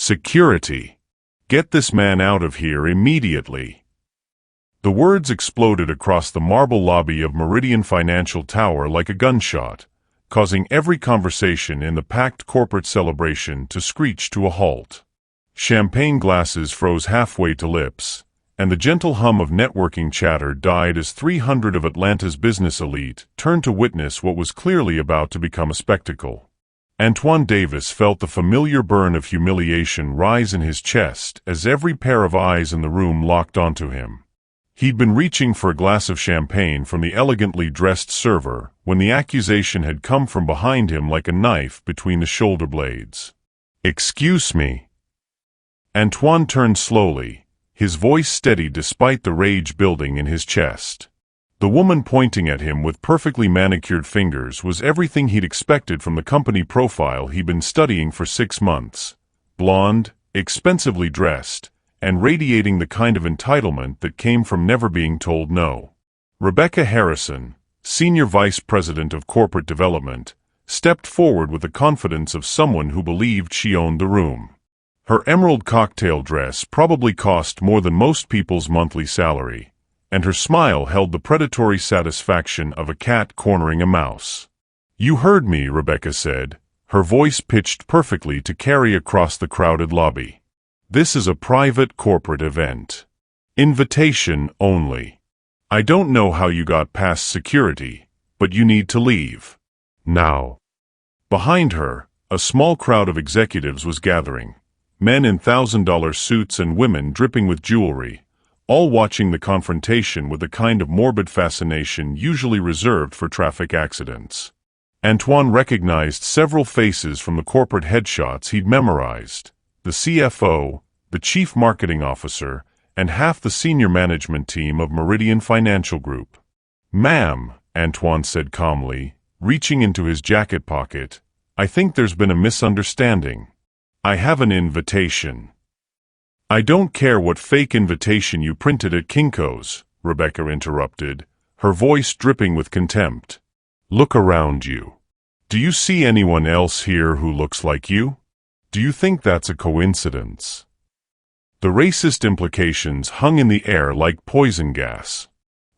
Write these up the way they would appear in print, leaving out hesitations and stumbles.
Security! Get this man out of here immediately. The words exploded across the marble lobby of Meridian Financial Tower like a gunshot, causing every conversation in the packed corporate celebration to screech to a halt. Champagne glasses froze halfway to lips, and the gentle hum of networking chatter died as 300 of Atlanta's business elite turned to witness what was clearly about to become a spectacle. Antoine Davis felt the familiar burn of humiliation rise in his chest as every pair of eyes in the room locked onto him. He'd been reaching for a glass of champagne from the elegantly dressed server when the accusation had come from behind him like a knife between the shoulder blades. "Excuse me." Antoine turned slowly, his voice steady despite the rage building in his chest. The woman pointing at him with perfectly manicured fingers was everything he'd expected from the company profile he'd been studying for 6 months. Blonde, expensively dressed, and radiating the kind of entitlement that came from never being told no. Rebecca Harrison, Senior Vice President of Corporate Development, stepped forward with the confidence of someone who believed she owned the room. Her emerald cocktail dress probably cost more than most people's monthly salary, and her smile held the predatory satisfaction of a cat cornering a mouse. "You heard me," Rebecca said, her voice pitched perfectly to carry across the crowded lobby. "This is a private corporate event. Invitation only. I don't know how you got past security, but you need to leave. Now." Behind her, a small crowd of executives was gathering, men in $1,000 suits and women dripping with jewelry, all watching the confrontation with the kind of morbid fascination usually reserved for traffic accidents. Antoine recognized several faces from the corporate headshots he'd memorized: the CFO, the Chief Marketing Officer, and half the senior management team of Meridian Financial Group. "Ma'am," Antoine said calmly, reaching into his jacket pocket, "I think there's been a misunderstanding. I have an invitation." "I don't care what fake invitation you printed at Kinko's," Rebecca interrupted, her voice dripping with contempt. "Look around you. Do you see anyone else here who looks like you? Do you think that's a coincidence?" The racist implications hung in the air like poison gas.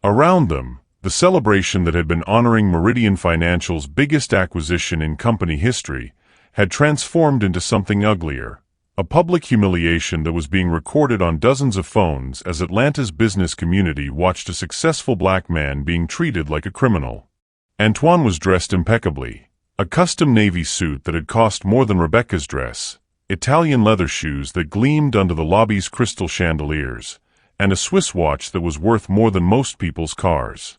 Around them, the celebration that had been honoring Meridian Financial's biggest acquisition in company history had transformed into something uglier. A public humiliation that was being recorded on dozens of phones as Atlanta's business community watched a successful black man being treated like a criminal. Antoine was dressed impeccably, a custom navy suit that had cost more than Rebecca's dress, Italian leather shoes that gleamed under the lobby's crystal chandeliers, and a Swiss watch that was worth more than most people's cars.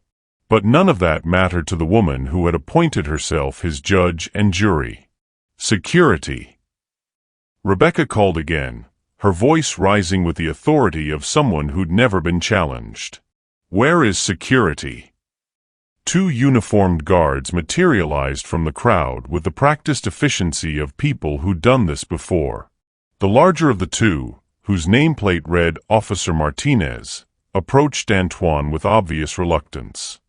But none of that mattered to the woman who had appointed herself his judge and jury. "Security!" Rebecca called again, her voice rising with the authority of someone who'd never been challenged. "Where is security?" 2 uniformed guards materialized from the crowd with the practiced efficiency of people who'd done this before. The larger of the two, whose nameplate read Officer Martinez, approached Antoine with obvious reluctance.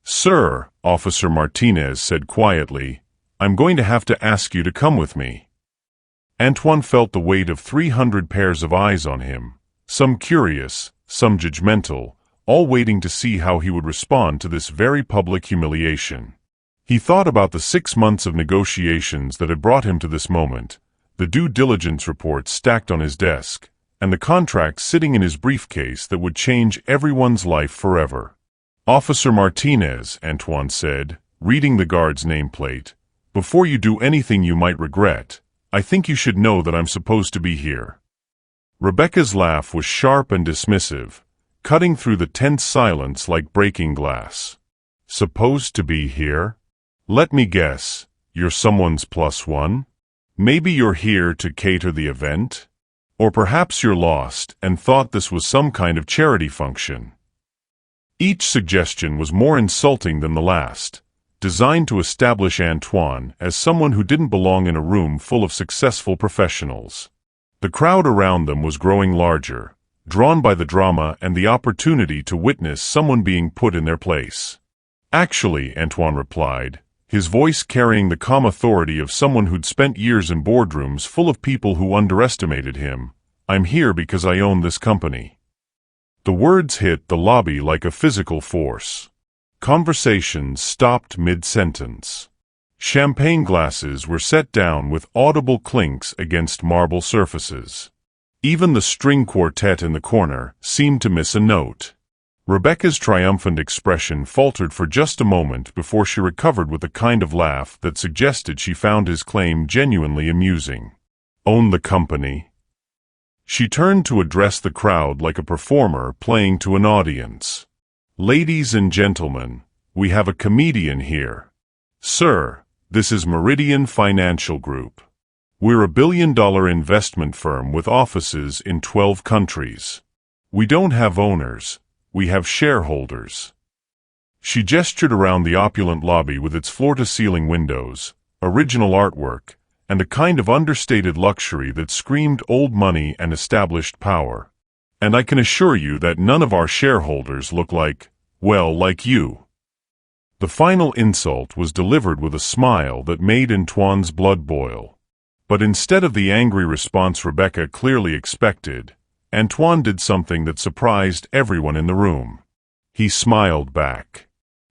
"Sir," Officer Martinez said quietly, "I'm going to have to ask you to come with me." Antoine felt the weight of 300 pairs of eyes on him, some curious, some judgmental, all waiting to see how he would respond to this very public humiliation. He thought about the 6 months of negotiations that had brought him to this moment, the due diligence reports stacked on his desk, and the contract sitting in his briefcase that would change everyone's life forever. "Officer Martinez," Antoine said, reading the guard's nameplate, "before you do anything you might regret, I think you should know that I'm supposed to be here." Rebecca's laugh was sharp and dismissive, cutting through the tense silence like breaking glass. "Supposed to be here? Let me guess, you're someone's +1? Maybe you're here to cater the event? Or perhaps you're lost and thought this was some kind of charity function." Each suggestion was more insulting than the last, designed to establish Antoine as someone who didn't belong in a room full of successful professionals. The crowd around them was growing larger, drawn by the drama and the opportunity to witness someone being put in their place. "Actually," Antoine replied, his voice carrying the calm authority of someone who'd spent years in boardrooms full of people who underestimated him. "I'm here because I own this company." The words hit the lobby like a physical force. Conversations stopped mid-sentence. Champagne glasses were set down with audible clinks against marble surfaces. Even the string quartet in the corner seemed to miss a note. Rebecca's triumphant expression faltered for just a moment before she recovered with a kind of laugh that suggested she found his claim genuinely amusing. "Own the company?" She turned to address the crowd like a performer playing to an audience. "Ladies and gentlemen, we have a comedian here. Sir, this is Meridian Financial Group. We're a billion-dollar investment firm with offices in 12 countries. We don't have owners, we have shareholders." She gestured around the opulent lobby with its floor-to-ceiling windows, original artwork, and a kind of understated luxury that screamed old money and established power. "And I can assure you that none of our shareholders look like, well, like you." The final insult was delivered with a smile that made Antoine's blood boil. But instead of the angry response Rebecca clearly expected, Antoine did something that surprised everyone in the room. He smiled back.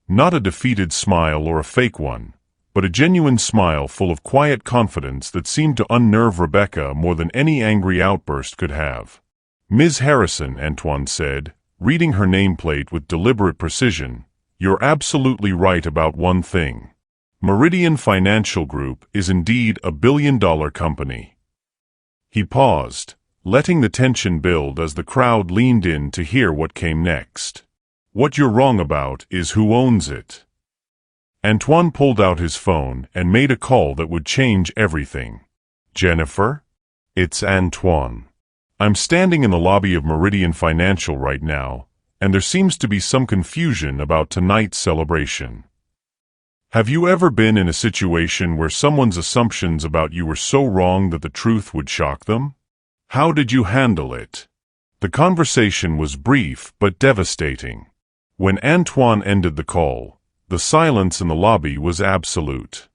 Not a defeated smile or a fake one, but a genuine smile full of quiet confidence that seemed to unnerve Rebecca more than any angry outburst could have. "Ms. Harrison," Antoine said, reading her nameplate with deliberate precision, "you're absolutely right about one thing. Meridian Financial Group is indeed a billion-dollar company." He paused, letting the tension build as the crowd leaned in to hear what came next. "What you're wrong about is who owns it." Antoine pulled out his phone and made a call that would change everything. "Jennifer? It's Antoine. I'm standing in the lobby of Meridian Financial right now, and there seems to be some confusion about tonight's celebration. Have you ever been in a situation where someone's assumptions about you were so wrong that the truth would shock them? How did you handle it?" The conversation was brief but devastating. When Antoine ended the call, the silence in the lobby was absolute.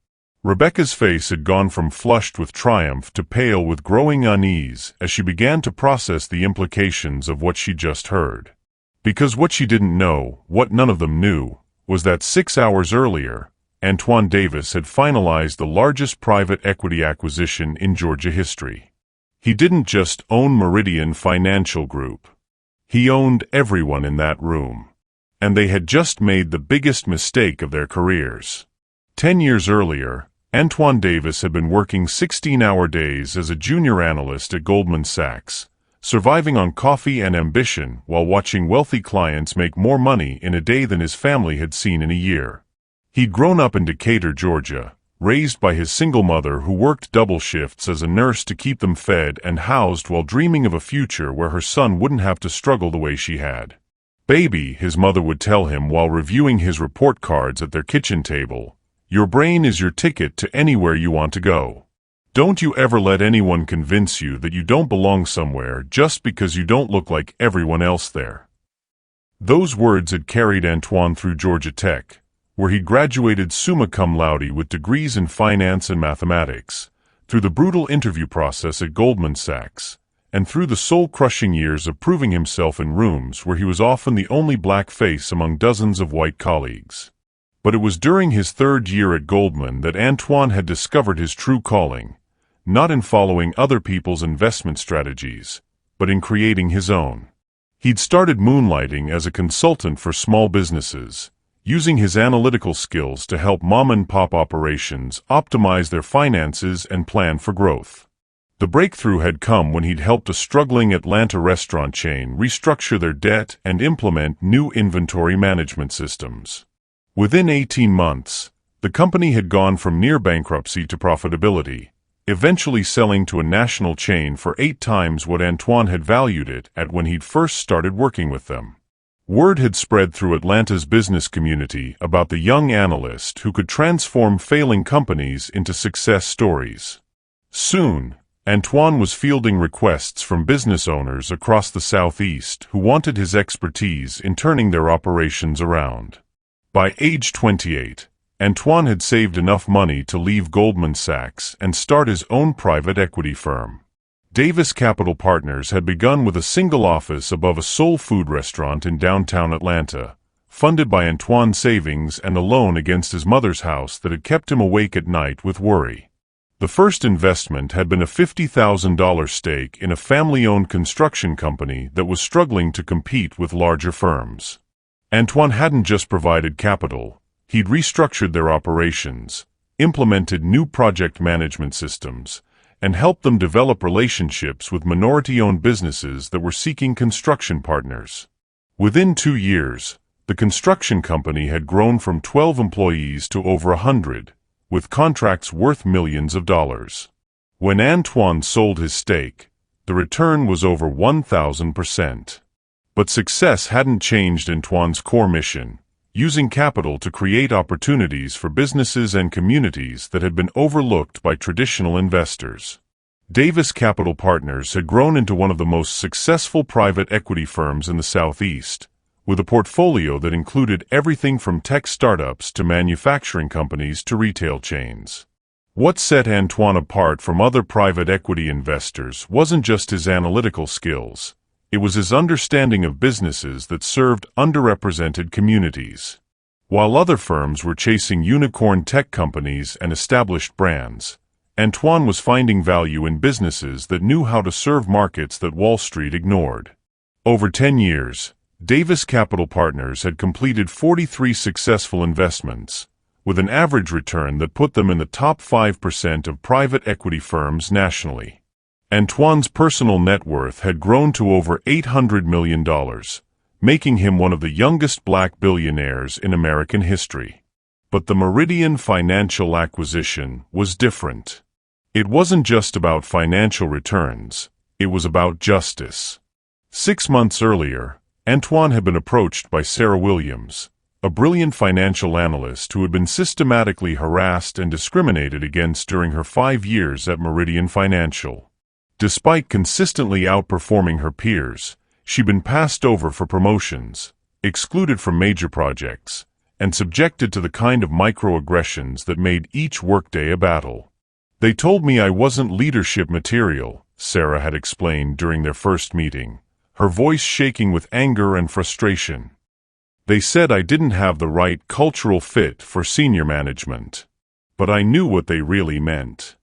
Rebecca's face had gone from flushed with triumph to pale with growing unease as she began to process the implications of what she just heard. Because what she didn't know, what none of them knew, was that 6 hours earlier, Antoine Davis had finalized the largest private equity acquisition in Georgia history. He didn't just own Meridian Financial Group. He owned everyone in that room. And they had just made the biggest mistake of their careers. 10 years earlier, Antoine Davis had been working 16-hour days as a junior analyst at Goldman Sachs, surviving on coffee and ambition while watching wealthy clients make more money in a day than his family had seen in a year. He'd grown up in Decatur, Georgia, raised by his single mother who worked double shifts as a nurse to keep them fed and housed while dreaming of a future where her son wouldn't have to struggle the way she had. "Baby," his mother would tell him while reviewing his report cards at their kitchen table, "your brain is your ticket to anywhere you want to go. Don't you ever let anyone convince you that you don't belong somewhere just because you don't look like everyone else there." Those words had carried Antoine through Georgia Tech, where he graduated summa cum laude with degrees in finance and mathematics, through the brutal interview process at Goldman Sachs, and through the soul-crushing years of proving himself in rooms where he was often the only black face among dozens of white colleagues. But it was during his third year at Goldman that Antoine had discovered his true calling, not in following other people's investment strategies, but in creating his own. He'd started moonlighting as a consultant for small businesses, using his analytical skills to help mom-and-pop operations optimize their finances and plan for growth. The breakthrough had come when he'd helped a struggling Atlanta restaurant chain restructure their debt and implement new inventory management systems. Within 18 months, the company had gone from near bankruptcy to profitability, eventually selling to a national chain for 8 times what Antoine had valued it at when he'd first started working with them. Word had spread through Atlanta's business community about the young analyst who could transform failing companies into success stories. Soon, Antoine was fielding requests from business owners across the Southeast who wanted his expertise in turning their operations around. By age 28, Antoine had saved enough money to leave Goldman Sachs and start his own private equity firm. Davis Capital Partners had begun with a single office above a soul food restaurant in downtown Atlanta, funded by Antoine's savings and a loan against his mother's house that had kept him awake at night with worry. The first investment had been a $50,000 stake in a family-owned construction company that was struggling to compete with larger firms. Antoine hadn't just provided capital. He'd restructured their operations, implemented new project management systems, and helped them develop relationships with minority-owned businesses that were seeking construction partners. Within 2 years, the construction company had grown from 12 employees to over 100, with contracts worth millions of dollars. When Antoine sold his stake, the return was over 1,000%. But success hadn't changed Antoine's core mission, using capital to create opportunities for businesses and communities that had been overlooked by traditional investors. Davis Capital Partners had grown into one of the most successful private equity firms in the Southeast, with a portfolio that included everything from tech startups to manufacturing companies to retail chains. What set Antoine apart from other private equity investors wasn't just his analytical skills. It was his understanding of businesses that served underrepresented communities. While other firms were chasing unicorn tech companies and established brands, Antoine was finding value in businesses that knew how to serve markets that Wall Street ignored. Over 10 years, Davis Capital Partners had completed 43 successful investments, with an average return that put them in the top 5% of private equity firms nationally. Antoine's personal net worth had grown to over $800 million, making him one of the youngest black billionaires in American history. But the Meridian financial acquisition was different. It wasn't just about financial returns, it was about justice. 6 months earlier, Antoine had been approached by Sarah Williams, a brilliant financial analyst who had been systematically harassed and discriminated against during her 5 years at Meridian Financial. Despite consistently outperforming her peers, she'd been passed over for promotions, excluded from major projects, and subjected to the kind of microaggressions that made each workday a battle. "They told me I wasn't leadership material," Sarah had explained during their first meeting, her voice shaking with anger and frustration. "They said I didn't have the right cultural fit for senior management. But I knew what they really meant."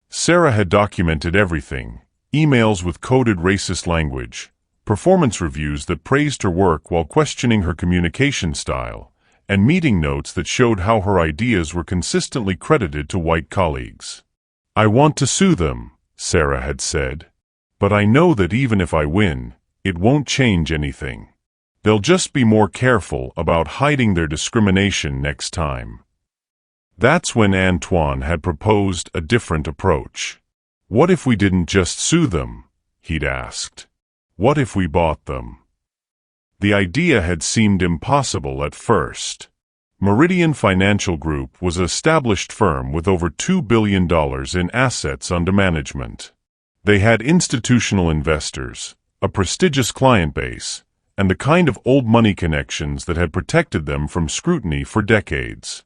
Sarah had documented everything: emails with coded racist language, performance reviews that praised her work while questioning her communication style, and meeting notes that showed how her ideas were consistently credited to white colleagues. "I want to sue them," Sarah had said. "But I know that even if I win, it won't change anything. They'll just be more careful about hiding their discrimination next time." That's when Antoine had proposed a different approach. "What if we didn't just sue them?" he'd asked. "What if we bought them?" The idea had seemed impossible at first. Meridian Financial Group was an established firm with over $2 billion in assets under management. They had institutional investors, a prestigious client base, and the kind of old money connections that had protected them from scrutiny for decades.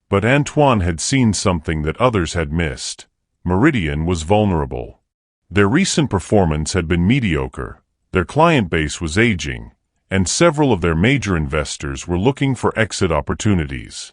But Antoine had seen something that others had missed. Meridian was vulnerable. Their recent performance had been mediocre, their client base was aging, and several of their major investors were looking for exit opportunities.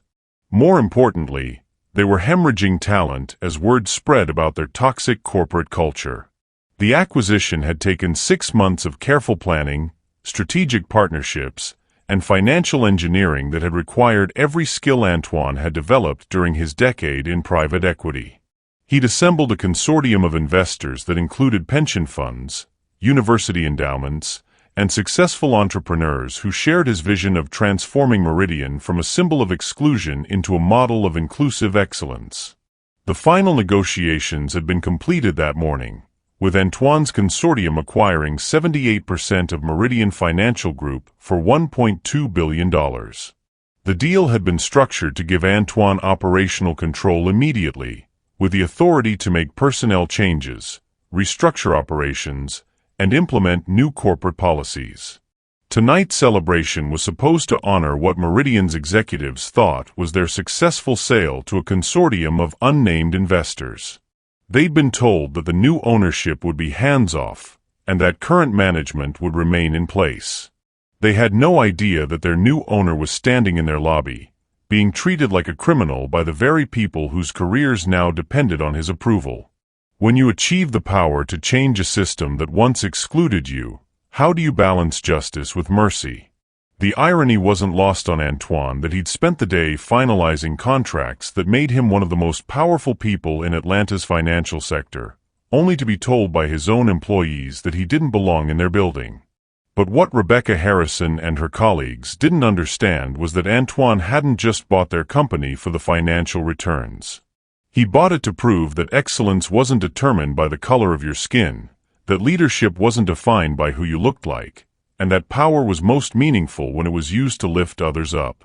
More importantly, they were hemorrhaging talent as word spread about their toxic corporate culture. The acquisition had taken 6 months of careful planning, strategic partnerships, and financial engineering that had required every skill Antoine had developed during his decade in private equity. He'd assembled a consortium of investors that included pension funds, university endowments, and successful entrepreneurs who shared his vision of transforming Meridian from a symbol of exclusion into a model of inclusive excellence. The final negotiations had been completed that morning, with Antoine's consortium acquiring 78% of Meridian Financial Group for $1.2 billion. The deal had been structured to give Antoine operational control immediately, with the authority to make personnel changes, restructure operations, and implement new corporate policies. Tonight's celebration was supposed to honor what Meridian's executives thought was their successful sale to a consortium of unnamed investors. They'd been told that the new ownership would be hands-off, and that current management would remain in place. They had no idea that their new owner was standing in their lobby, being treated like a criminal by the very people whose careers now depended on his approval. When you achieve the power to change a system that once excluded you, how do you balance justice with mercy? The irony wasn't lost on Antoine that he'd spent the day finalizing contracts that made him one of the most powerful people in Atlanta's financial sector, only to be told by his own employees that he didn't belong in their building. But what Rebecca Harrison and her colleagues didn't understand was that Antoine hadn't just bought their company for the financial returns. He bought it to prove that excellence wasn't determined by the color of your skin, that leadership wasn't defined by who you looked like, and that power was most meaningful when it was used to lift others up.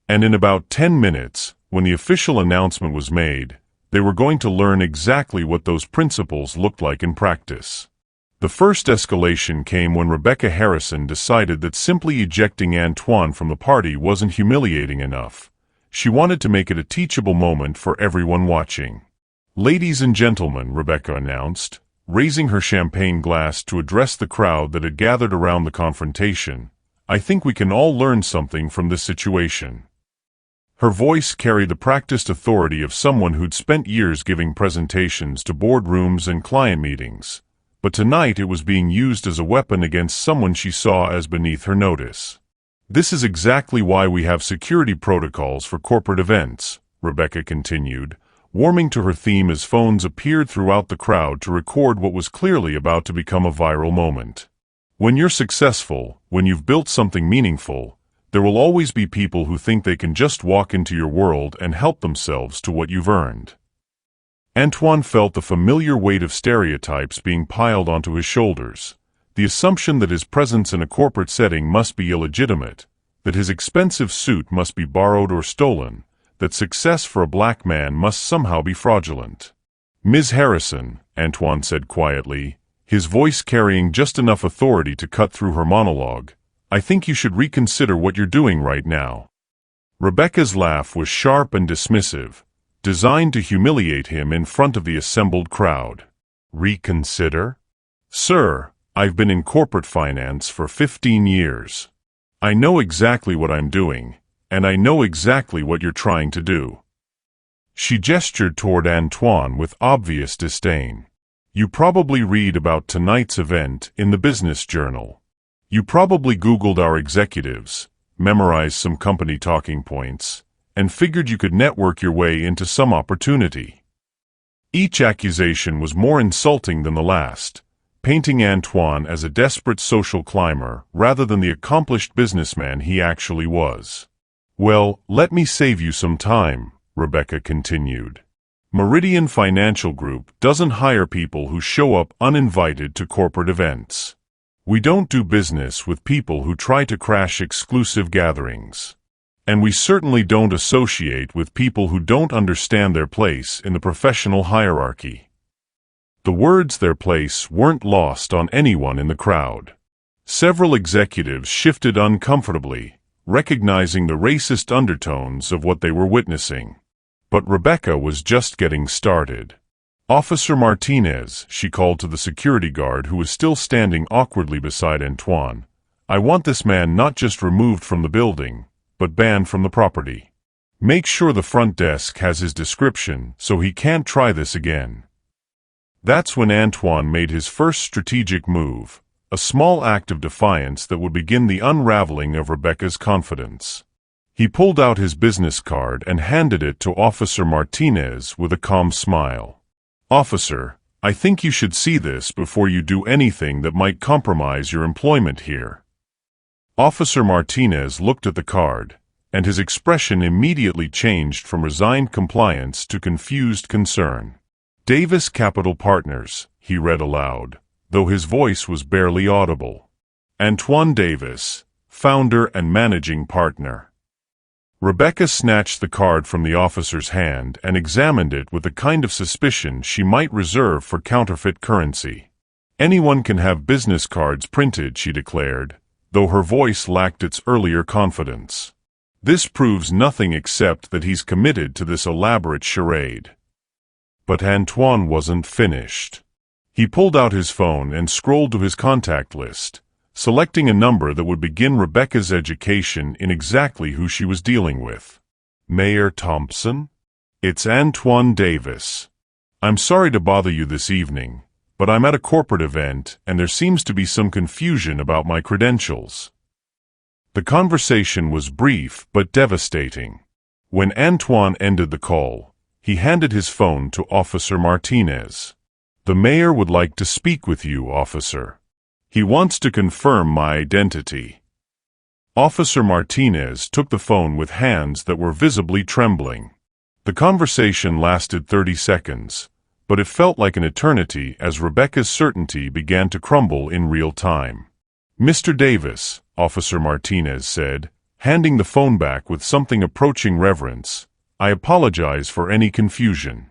And in about 10 minutes, when the official announcement was made, they were going to learn exactly what those principles looked like in practice. The first escalation came when Rebecca Harrison decided that simply ejecting Antoine from the party wasn't humiliating enough. She wanted to make it a teachable moment for everyone watching. "Ladies and gentlemen," Rebecca announced, raising her champagne glass to address the crowd that had gathered around the confrontation, "I think we can all learn something from this situation." Her voice carried the practiced authority of someone who'd spent years giving presentations to boardrooms and client meetings, but tonight it was being used as a weapon against someone she saw as beneath her notice. "This is exactly why we have security protocols for corporate events," Rebecca continued, warming to her theme as phones appeared throughout the crowd to record what was clearly about to become a viral moment. "When you're successful, when you've built something meaningful, there will always be people who think they can just walk into your world and help themselves to what you've earned." Antoine felt the familiar weight of stereotypes being piled onto his shoulders. The assumption that his presence in a corporate setting must be illegitimate, that his expensive suit must be borrowed or stolen, that success for a black man must somehow be fraudulent. "Ms. Harrison," Antoine said quietly, his voice carrying just enough authority to cut through her monologue, "I think you should reconsider what you're doing right now." Rebecca's laugh was sharp and dismissive, designed to humiliate him in front of the assembled crowd. "Reconsider? Sir, I've been in corporate finance for 15 years. I know exactly what I'm doing, and I know exactly what you're trying to do." She gestured toward Antoine with obvious disdain. "You probably read about tonight's event in the Business Journal. You probably Googled our executives, memorized some company talking points, and figured you could network your way into some opportunity." Each accusation was more insulting than the last, painting Antoine as a desperate social climber rather than the accomplished businessman he actually was. "Well, let me save you some time," Rebecca continued. "Meridian Financial Group doesn't hire people who show up uninvited to corporate events. We don't do business with people who try to crash exclusive gatherings. And we certainly don't associate with people who don't understand their place in the professional hierarchy." The words "their place" weren't lost on anyone in the crowd. Several executives shifted uncomfortably, recognizing the racist undertones of what they were witnessing. But Rebecca was just getting started. "Officer Martinez," she called to the security guard who was still standing awkwardly beside Antoine, "I want this man not just removed from the building, but banned from the property. Make sure the front desk has his description so he can't try this again." That's when Antoine made his first strategic move, a small act of defiance that would begin the unraveling of Rebecca's confidence. He pulled out his business card and handed it to Officer Martinez with a calm smile. "Officer, I think you should see this before you do anything that might compromise your employment here." Officer Martinez looked at the card, and his expression immediately changed from resigned compliance to confused concern. "Davis Capital Partners," he read aloud, though his voice was barely audible. "Antoine Davis, founder and managing partner." Rebecca snatched the card from the officer's hand and examined it with the kind of suspicion she might reserve for counterfeit currency. "Anyone can have business cards printed," she declared, though her voice lacked its earlier confidence. "This proves nothing except that he's committed to this elaborate charade." But Antoine wasn't finished. He pulled out his phone and scrolled to his contact list, selecting a number that would begin Rebecca's education in exactly who she was dealing with. "Mayor Thompson? It's Antoine Davis. I'm sorry to bother you this evening, but I'm at a corporate event and there seems to be some confusion about my credentials." The conversation was brief but devastating. When Antoine ended the call, he handed his phone to Officer Martinez. "The mayor would like to speak with you, officer. He wants to confirm my identity." Officer Martinez took the phone with hands that were visibly trembling. The conversation lasted 30 seconds, but it felt like an eternity as Rebecca's certainty began to crumble in real time. "Mr. Davis," Officer Martinez said, handing the phone back with something approaching reverence, "I apologize for any confusion.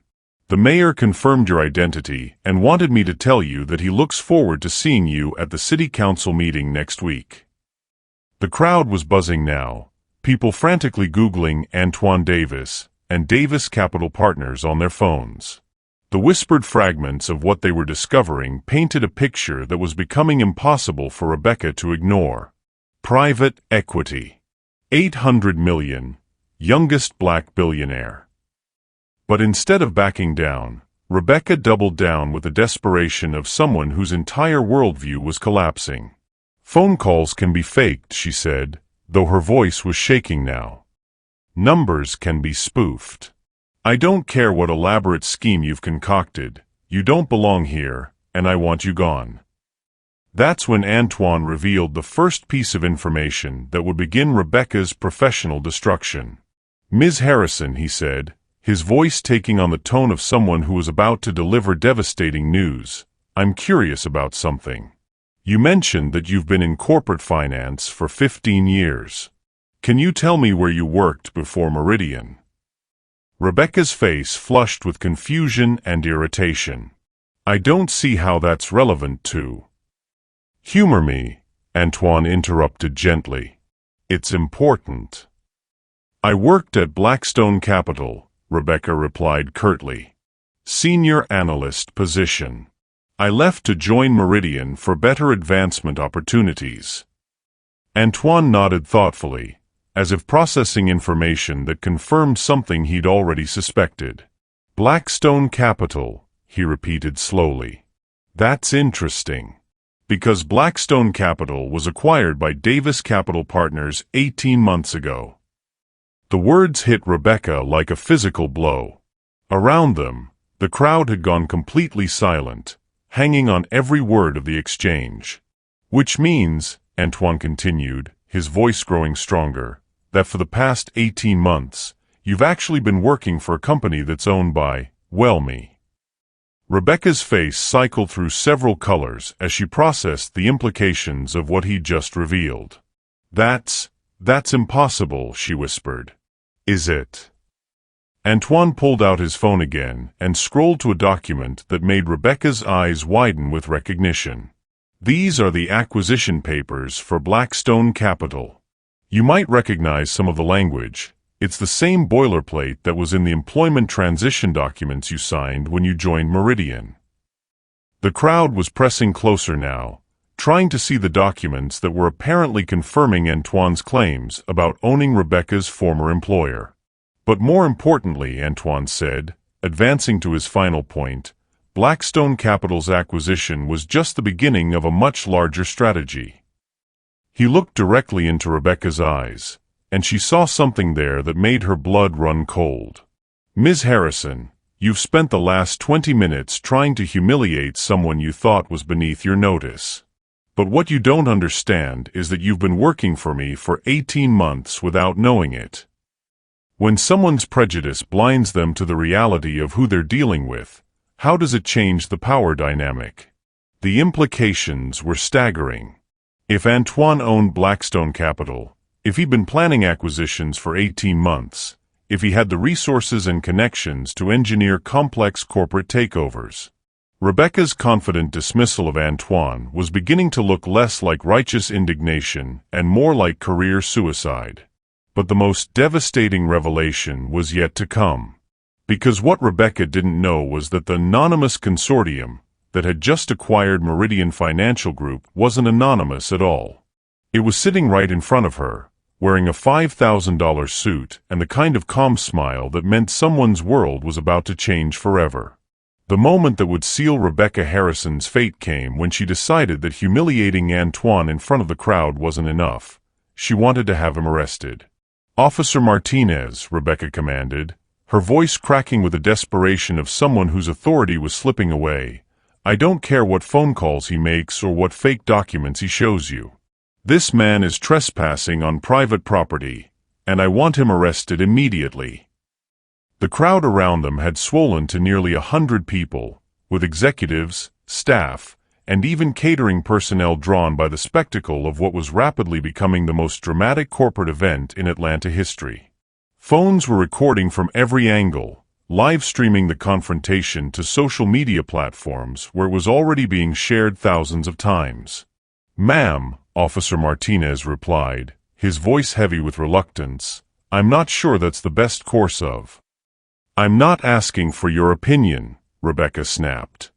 The mayor confirmed your identity and wanted me to tell you that he looks forward to seeing you at the city council meeting next week." The crowd was buzzing now, people frantically Googling Antoine Davis and Davis Capital Partners on their phones. The whispered fragments of what they were discovering painted a picture that was becoming impossible for Rebecca to ignore. Private equity. 800 million. Youngest black billionaire. But instead of backing down, Rebecca doubled down with the desperation of someone whose entire worldview was collapsing. "Phone calls can be faked," she said, though her voice was shaking now. "Numbers can be spoofed. I don't care what elaborate scheme you've concocted, you don't belong here, and I want you gone." That's when Antoine revealed the first piece of information that would begin Rebecca's professional destruction. "Ms. Harrison," he said, his voice taking on the tone of someone who was about to deliver devastating news, "I'm curious about something. You mentioned that you've been in corporate finance for 15 years. Can you tell me where you worked before Meridian?" Rebecca's face flushed with confusion and irritation. "I don't see how that's relevant to—" "Humor me," Antoine interrupted gently. "It's important." "I worked at Blackstone Capital," Rebecca replied curtly. "Senior analyst position. I left to join Meridian for better advancement opportunities." Antoine nodded thoughtfully, as if processing information that confirmed something he'd already suspected. "Blackstone Capital," he repeated slowly. "That's interesting. Because Blackstone Capital was acquired by Davis Capital Partners 18 months ago." The words hit Rebecca like a physical blow. Around them, the crowd had gone completely silent, hanging on every word of the exchange. "Which means," Antoine continued, his voice growing stronger, "that for the past 18 months, you've actually been working for a company that's owned by, well, me." Rebecca's face cycled through several colors as she processed the implications of what he'd just revealed. That's impossible," she whispered. "Is it?" Antoine pulled out his phone again and scrolled to a document that made Rebecca's eyes widen with recognition. "These are the acquisition papers for Blackstone Capital. You might recognize some of the language. It's the same boilerplate that was in the employment transition documents you signed when you joined Meridian." The crowd was pressing closer now, trying to see the documents that were apparently confirming Antoine's claims about owning Rebecca's former employer. "But more importantly," Antoine said, advancing to his final point, "Blackstone Capital's acquisition was just the beginning of a much larger strategy." He looked directly into Rebecca's eyes, and she saw something there that made her blood run cold. "Ms. Harrison, you've spent the last 20 minutes trying to humiliate someone you thought was beneath your notice. But what you don't understand is that you've been working for me for 18 months without knowing it. When someone's prejudice blinds them to the reality of who they're dealing with, how does it change the power dynamic?" The implications were staggering. If Antoine owned Blackstone Capital, if he'd been planning acquisitions for 18 months, if he had the resources and connections to engineer complex corporate takeovers, Rebecca's confident dismissal of Antoine was beginning to look less like righteous indignation and more like career suicide. But the most devastating revelation was yet to come. Because what Rebecca didn't know was that the anonymous consortium that had just acquired Meridian Financial Group wasn't anonymous at all. It was sitting right in front of her, wearing a $5,000 suit and the kind of calm smile that meant someone's world was about to change forever. The moment that would seal Rebecca Harrison's fate came when she decided that humiliating Antoine in front of the crowd wasn't enough. She wanted to have him arrested. "Officer Martinez," Rebecca commanded, her voice cracking with the desperation of someone whose authority was slipping away. "I don't care what phone calls he makes or what fake documents he shows you. This man is trespassing on private property, and I want him arrested immediately." The crowd around them had swollen to nearly 100 people, with executives, staff, and even catering personnel drawn by the spectacle of what was rapidly becoming the most dramatic corporate event in Atlanta history. Phones were recording from every angle, live streaming the confrontation to social media platforms where it was already being shared thousands of times. "Ma'am," Officer Martinez replied, his voice heavy with reluctance, "I'm not sure that's the best course of." "I'm not asking for your opinion," Rebecca snapped.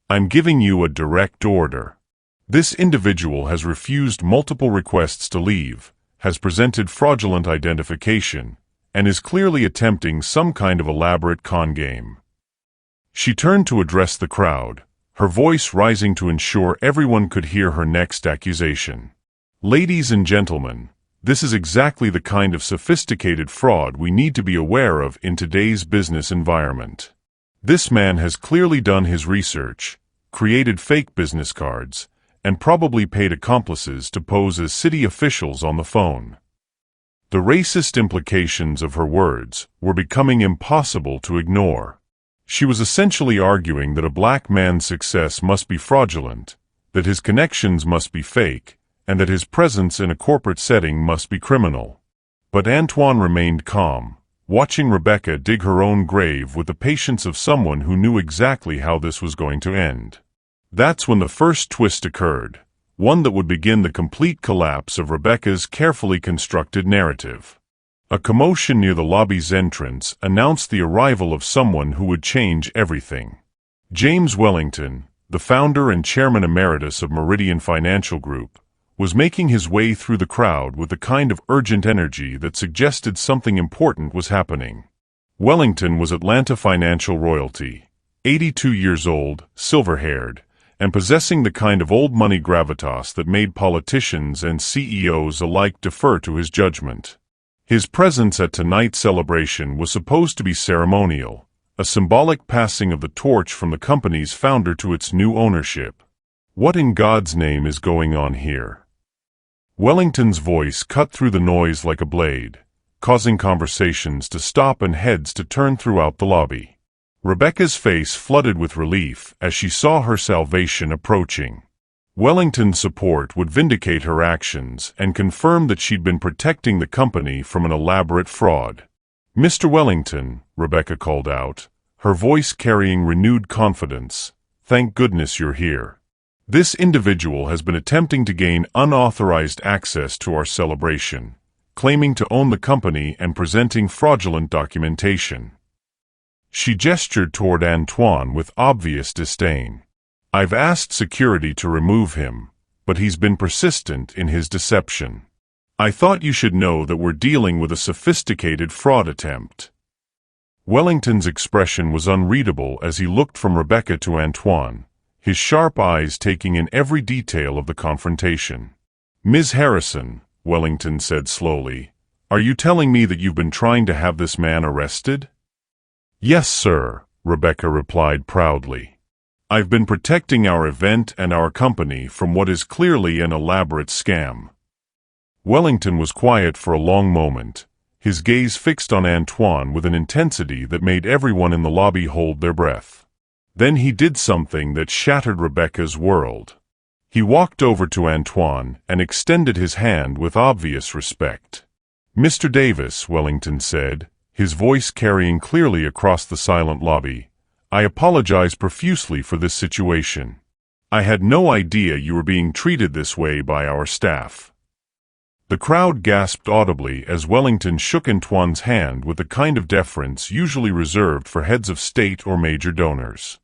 "I'm giving you a direct order. This individual has refused multiple requests to leave, has presented fraudulent identification, and is clearly attempting some kind of elaborate con game." She turned to address the crowd, her voice rising to ensure everyone could hear her next accusation. "Ladies and gentlemen, this is exactly the kind of sophisticated fraud we need to be aware of in today's business environment. This man has clearly done his research, created fake business cards, and probably paid accomplices to pose as city officials on the phone." The racist implications of her words were becoming impossible to ignore. She was essentially arguing that a black man's success must be fraudulent, that his connections must be fake, and that his presence in a corporate setting must be criminal. But Antoine remained calm, watching Rebecca dig her own grave with the patience of someone who knew exactly how this was going to end. That's when the first twist occurred, one that would begin the complete collapse of Rebecca's carefully constructed narrative. A commotion near the lobby's entrance announced the arrival of someone who would change everything. James Wellington, the founder and chairman emeritus of Meridian Financial Group, was making his way through the crowd with the kind of urgent energy that suggested something important was happening. Wellington was Atlanta financial royalty, 82 years old, silver-haired, and possessing the kind of old money gravitas that made politicians and CEOs alike defer to his judgment. His presence at tonight's celebration was supposed to be ceremonial, a symbolic passing of the torch from the company's founder to its new ownership. "What in God's name is going on here?" Wellington's voice cut through the noise like a blade, causing conversations to stop and heads to turn throughout the lobby. Rebecca's face flooded with relief as she saw her salvation approaching. Wellington's support would vindicate her actions and confirm that she'd been protecting the company from an elaborate fraud. "Mr. Wellington," Rebecca called out, her voice carrying renewed confidence, "thank goodness you're here. This individual has been attempting to gain unauthorized access to our celebration, claiming to own the company and presenting fraudulent documentation." She gestured toward Antoine with obvious disdain. "I've asked security to remove him, but he's been persistent in his deception. I thought you should know that we're dealing with a sophisticated fraud attempt." Wellington's expression was unreadable as he looked from Rebecca to Antoine, his sharp eyes taking in every detail of the confrontation. "Ms. Harrison," Wellington said slowly, "are you telling me that you've been trying to have this man arrested?" "Yes, sir," Rebecca replied proudly. "I've been protecting our event and our company from what is clearly an elaborate scam." Wellington was quiet for a long moment, his gaze fixed on Antoine with an intensity that made everyone in the lobby hold their breath. Then he did something that shattered Rebecca's world. He walked over to Antoine and extended his hand with obvious respect. "Mr. Davis," Wellington said, his voice carrying clearly across the silent lobby, I apologize profusely for this situation. I had no idea you were being treated this way by our staff." The crowd gasped audibly as Wellington shook Antoine's hand with the kind of deference usually reserved for heads of state or major donors.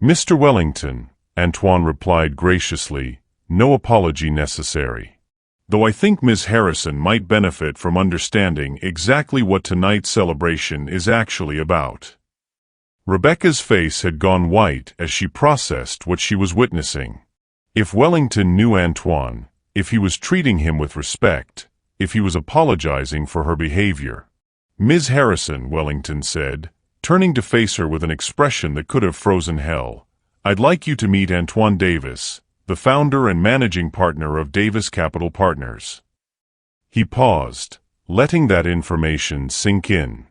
"Mr. Wellington," Antoine replied graciously, "no apology necessary. Though I think Ms. Harrison might benefit from understanding exactly what tonight's celebration is actually about." Rebecca's face had gone white as she processed what she was witnessing. If Wellington knew Antoine, if he was treating him with respect, if he was apologizing for her behavior. "Ms. Harrison," Wellington said, turning to face her with an expression that could have frozen hell, "I'd like you to meet Antoine Davis, the founder and managing partner of Davis Capital Partners." He paused, letting that information sink in.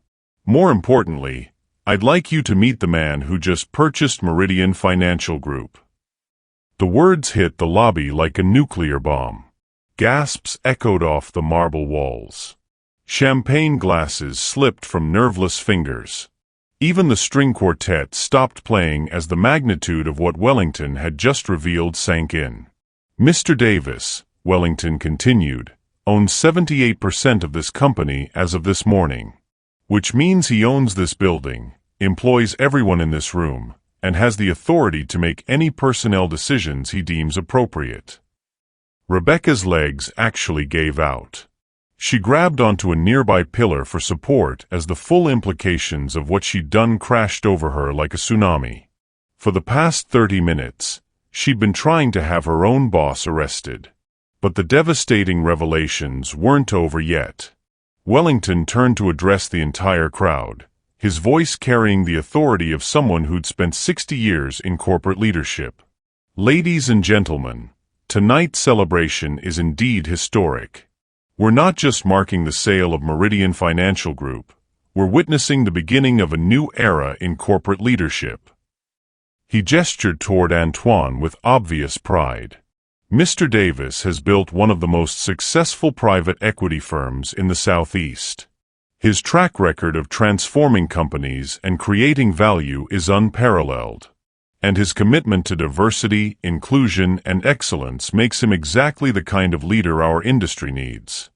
"More importantly, I'd like you to meet the man who just purchased Meridian Financial Group." The words hit the lobby like a nuclear bomb. Gasps echoed off the marble walls. Champagne glasses slipped from nerveless fingers. Even the string quartet stopped playing as the magnitude of what Wellington had just revealed sank in. "Mr. Davis," Wellington continued, "owns 78% of this company as of this morning. Which means he owns this building, employs everyone in this room, and has the authority to make any personnel decisions he deems appropriate." Rebecca's legs actually gave out. She grabbed onto a nearby pillar for support as the full implications of what she'd done crashed over her like a tsunami. For the past 30 minutes, she'd been trying to have her own boss arrested. But the devastating revelations weren't over yet. Wellington turned to address the entire crowd, his voice carrying the authority of someone who'd spent 60 years in corporate leadership. "Ladies and gentlemen, tonight's celebration is indeed historic. We're not just marking the sale of Meridian Financial Group, we're witnessing the beginning of a new era in corporate leadership." He gestured toward Antoine with obvious pride. "Mr. Davis has built one of the most successful private equity firms in the Southeast. His track record of transforming companies and creating value is unparalleled. And his commitment to diversity, inclusion, and excellence makes him exactly the kind of leader our industry needs."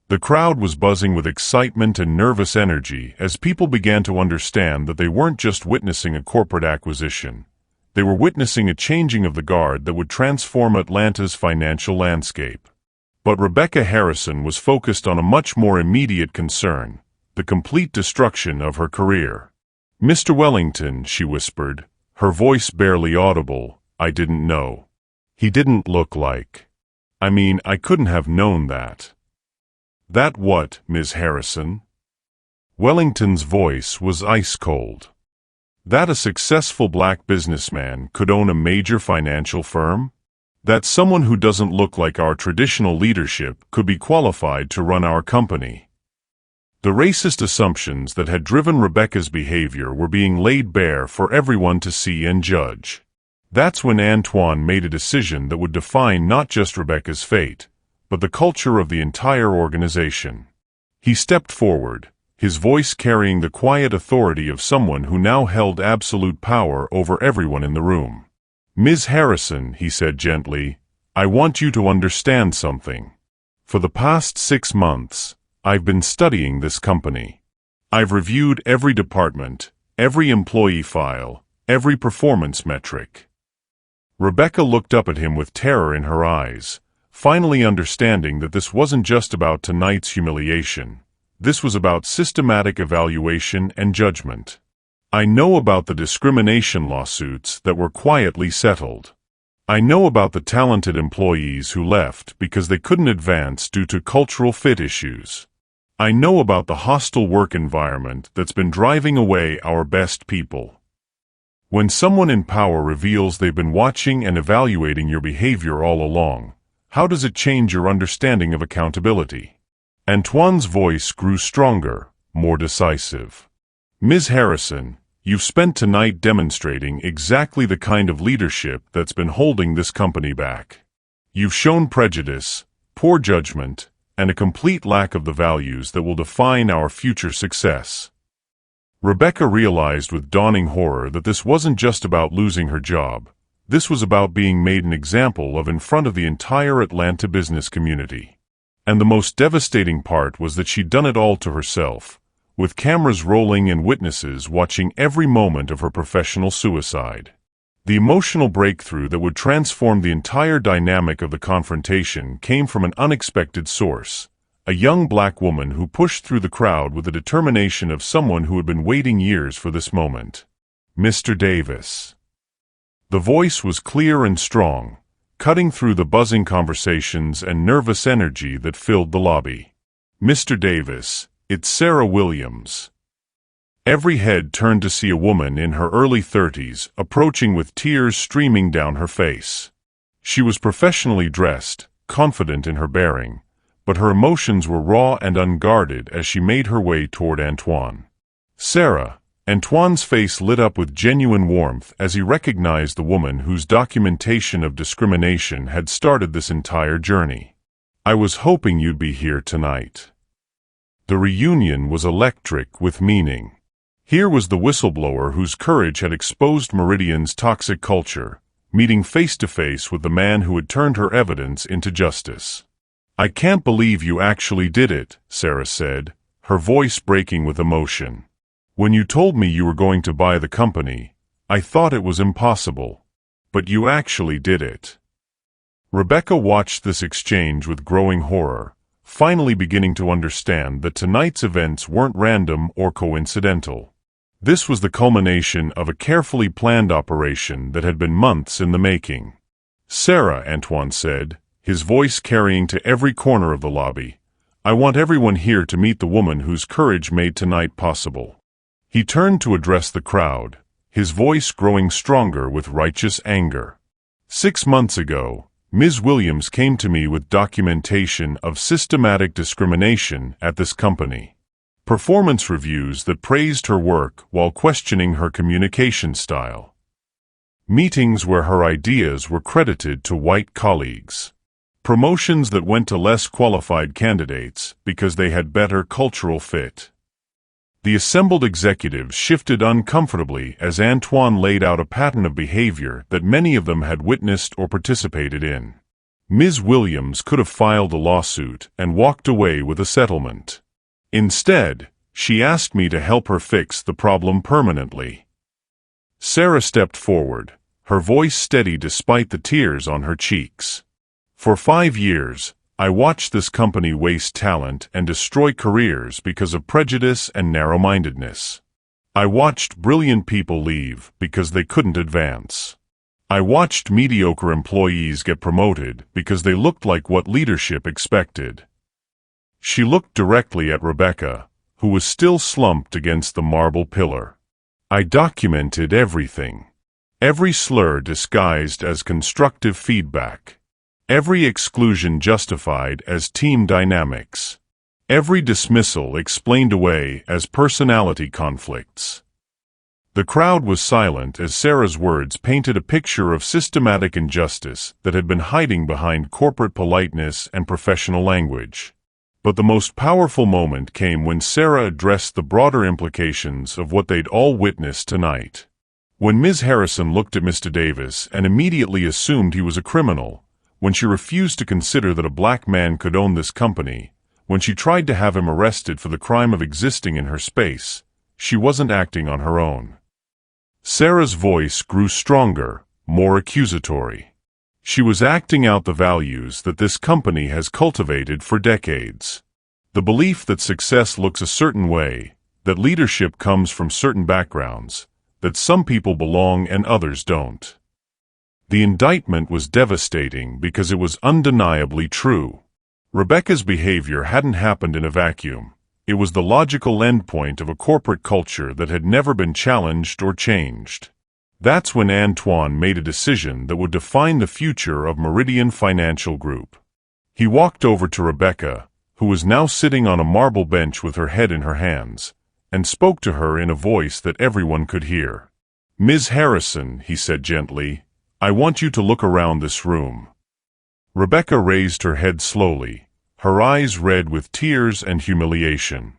The crowd was buzzing with excitement and nervous energy as people began to understand that they weren't just witnessing a corporate acquisition. They were witnessing a changing of the guard that would transform Atlanta's financial landscape. But Rebecca Harrison was focused on a much more immediate concern, the complete destruction of her career. "Mr. Wellington," she whispered, her voice barely audible, "I didn't know. He didn't look like. I couldn't have known that." "That what, Ms. Harrison?" Wellington's voice was ice cold. "That a successful black businessman could own a major financial firm? That someone who doesn't look like our traditional leadership could be qualified to run our company?" The racist assumptions that had driven Rebecca's behavior were being laid bare for everyone to see and judge. That's when Antoine made a decision that would define not just Rebecca's fate, but the culture of the entire organization. He stepped forward, his voice carrying the quiet authority of someone who now held absolute power over everyone in the room. "Ms. Harrison," he said gently, "I want you to understand something. For the past 6 months, I've been studying this company. I've reviewed every department, every employee file, every performance metric." Rebecca looked up at him with terror in her eyes, finally understanding that this wasn't just about tonight's humiliation. This was about systematic evaluation and judgment. "I know about the discrimination lawsuits that were quietly settled. I know about the talented employees who left because they couldn't advance due to cultural fit issues. I know about the hostile work environment that's been driving away our best people." When someone in power reveals they've been watching and evaluating your behavior all along, how does it change your understanding of accountability? Antoine's voice grew stronger, more decisive. "Ms. Harrison, you've spent tonight demonstrating exactly the kind of leadership that's been holding this company back. You've shown prejudice, poor judgment, and a complete lack of the values that will define our future success." Rebecca realized with dawning horror that this wasn't just about losing her job. This was about being made an example of in front of the entire Atlanta business community. And the most devastating part was that she'd done it all to herself, with cameras rolling and witnesses watching every moment of her professional suicide. The emotional breakthrough that would transform the entire dynamic of the confrontation came from an unexpected source. A young black woman who pushed through the crowd with the determination of someone who had been waiting years for this moment. Mr. Davis. The voice was clear and strong, cutting through the buzzing conversations and nervous energy that filled the lobby. Mr. Davis, it's Sarah Williams. Every head turned to see a woman in her early 30s approaching with tears streaming down her face. She was professionally dressed, confident in her bearing, but her emotions were raw and unguarded as she made her way toward Antoine. Sarah. Antoine's face lit up with genuine warmth as he recognized the woman whose documentation of discrimination had started this entire journey. I was hoping you'd be here tonight. The reunion was electric with meaning. Here was the whistleblower whose courage had exposed Meridian's toxic culture, meeting face-to-face with the man who had turned her evidence into justice. I can't believe you actually did it, Sarah said, her voice breaking with emotion. When you told me you were going to buy the company, I thought it was impossible. But you actually did it. Rebecca watched this exchange with growing horror, finally beginning to understand that tonight's events weren't random or coincidental. This was the culmination of a carefully planned operation that had been months in the making. Sarah, Antoine said, his voice carrying to every corner of the lobby, I want everyone here to meet the woman whose courage made tonight possible. He turned to address the crowd, his voice growing stronger with righteous anger. 6 months ago, Ms. Williams came to me with documentation of systematic discrimination at this company. Performance reviews that praised her work while questioning her communication style. Meetings where her ideas were credited to white colleagues. Promotions that went to less qualified candidates because they had better cultural fit. The assembled executives shifted uncomfortably as Antoine laid out a pattern of behavior that many of them had witnessed or participated in. Ms. Williams could have filed a lawsuit and walked away with a settlement. Instead, she asked me to help her fix the problem permanently. Sarah stepped forward, her voice steady despite the tears on her cheeks. For 5 years, I watched this company waste talent and destroy careers because of prejudice and narrow-mindedness. I watched brilliant people leave because they couldn't advance. I watched mediocre employees get promoted because they looked like what leadership expected. She looked directly at Rebecca, who was still slumped against the marble pillar. I documented everything. Every slur disguised as constructive feedback. Every exclusion justified as team dynamics. Every dismissal explained away as personality conflicts. The crowd was silent as Sarah's words painted a picture of systematic injustice that had been hiding behind corporate politeness and professional language. But the most powerful moment came when Sarah addressed the broader implications of what they'd all witnessed tonight. When Ms. Harrison looked at Mr. Davis and immediately assumed he was a criminal, when she refused to consider that a black man could own this company, when she tried to have him arrested for the crime of existing in her space, she wasn't acting on her own. Sarah's voice grew stronger, more accusatory. She was acting out the values that this company has cultivated for decades. The belief that success looks a certain way, that leadership comes from certain backgrounds, that some people belong and others don't. The indictment was devastating because it was undeniably true. Rebecca's behavior hadn't happened in a vacuum. It was the logical endpoint of a corporate culture that had never been challenged or changed. That's when Antoine made a decision that would define the future of Meridian Financial Group. He walked over to Rebecca, who was now sitting on a marble bench with her head in her hands, and spoke to her in a voice that everyone could hear. "Ms. Harrison," he said gently, "I want you to look around this room." Rebecca raised her head slowly, her eyes red with tears and humiliation.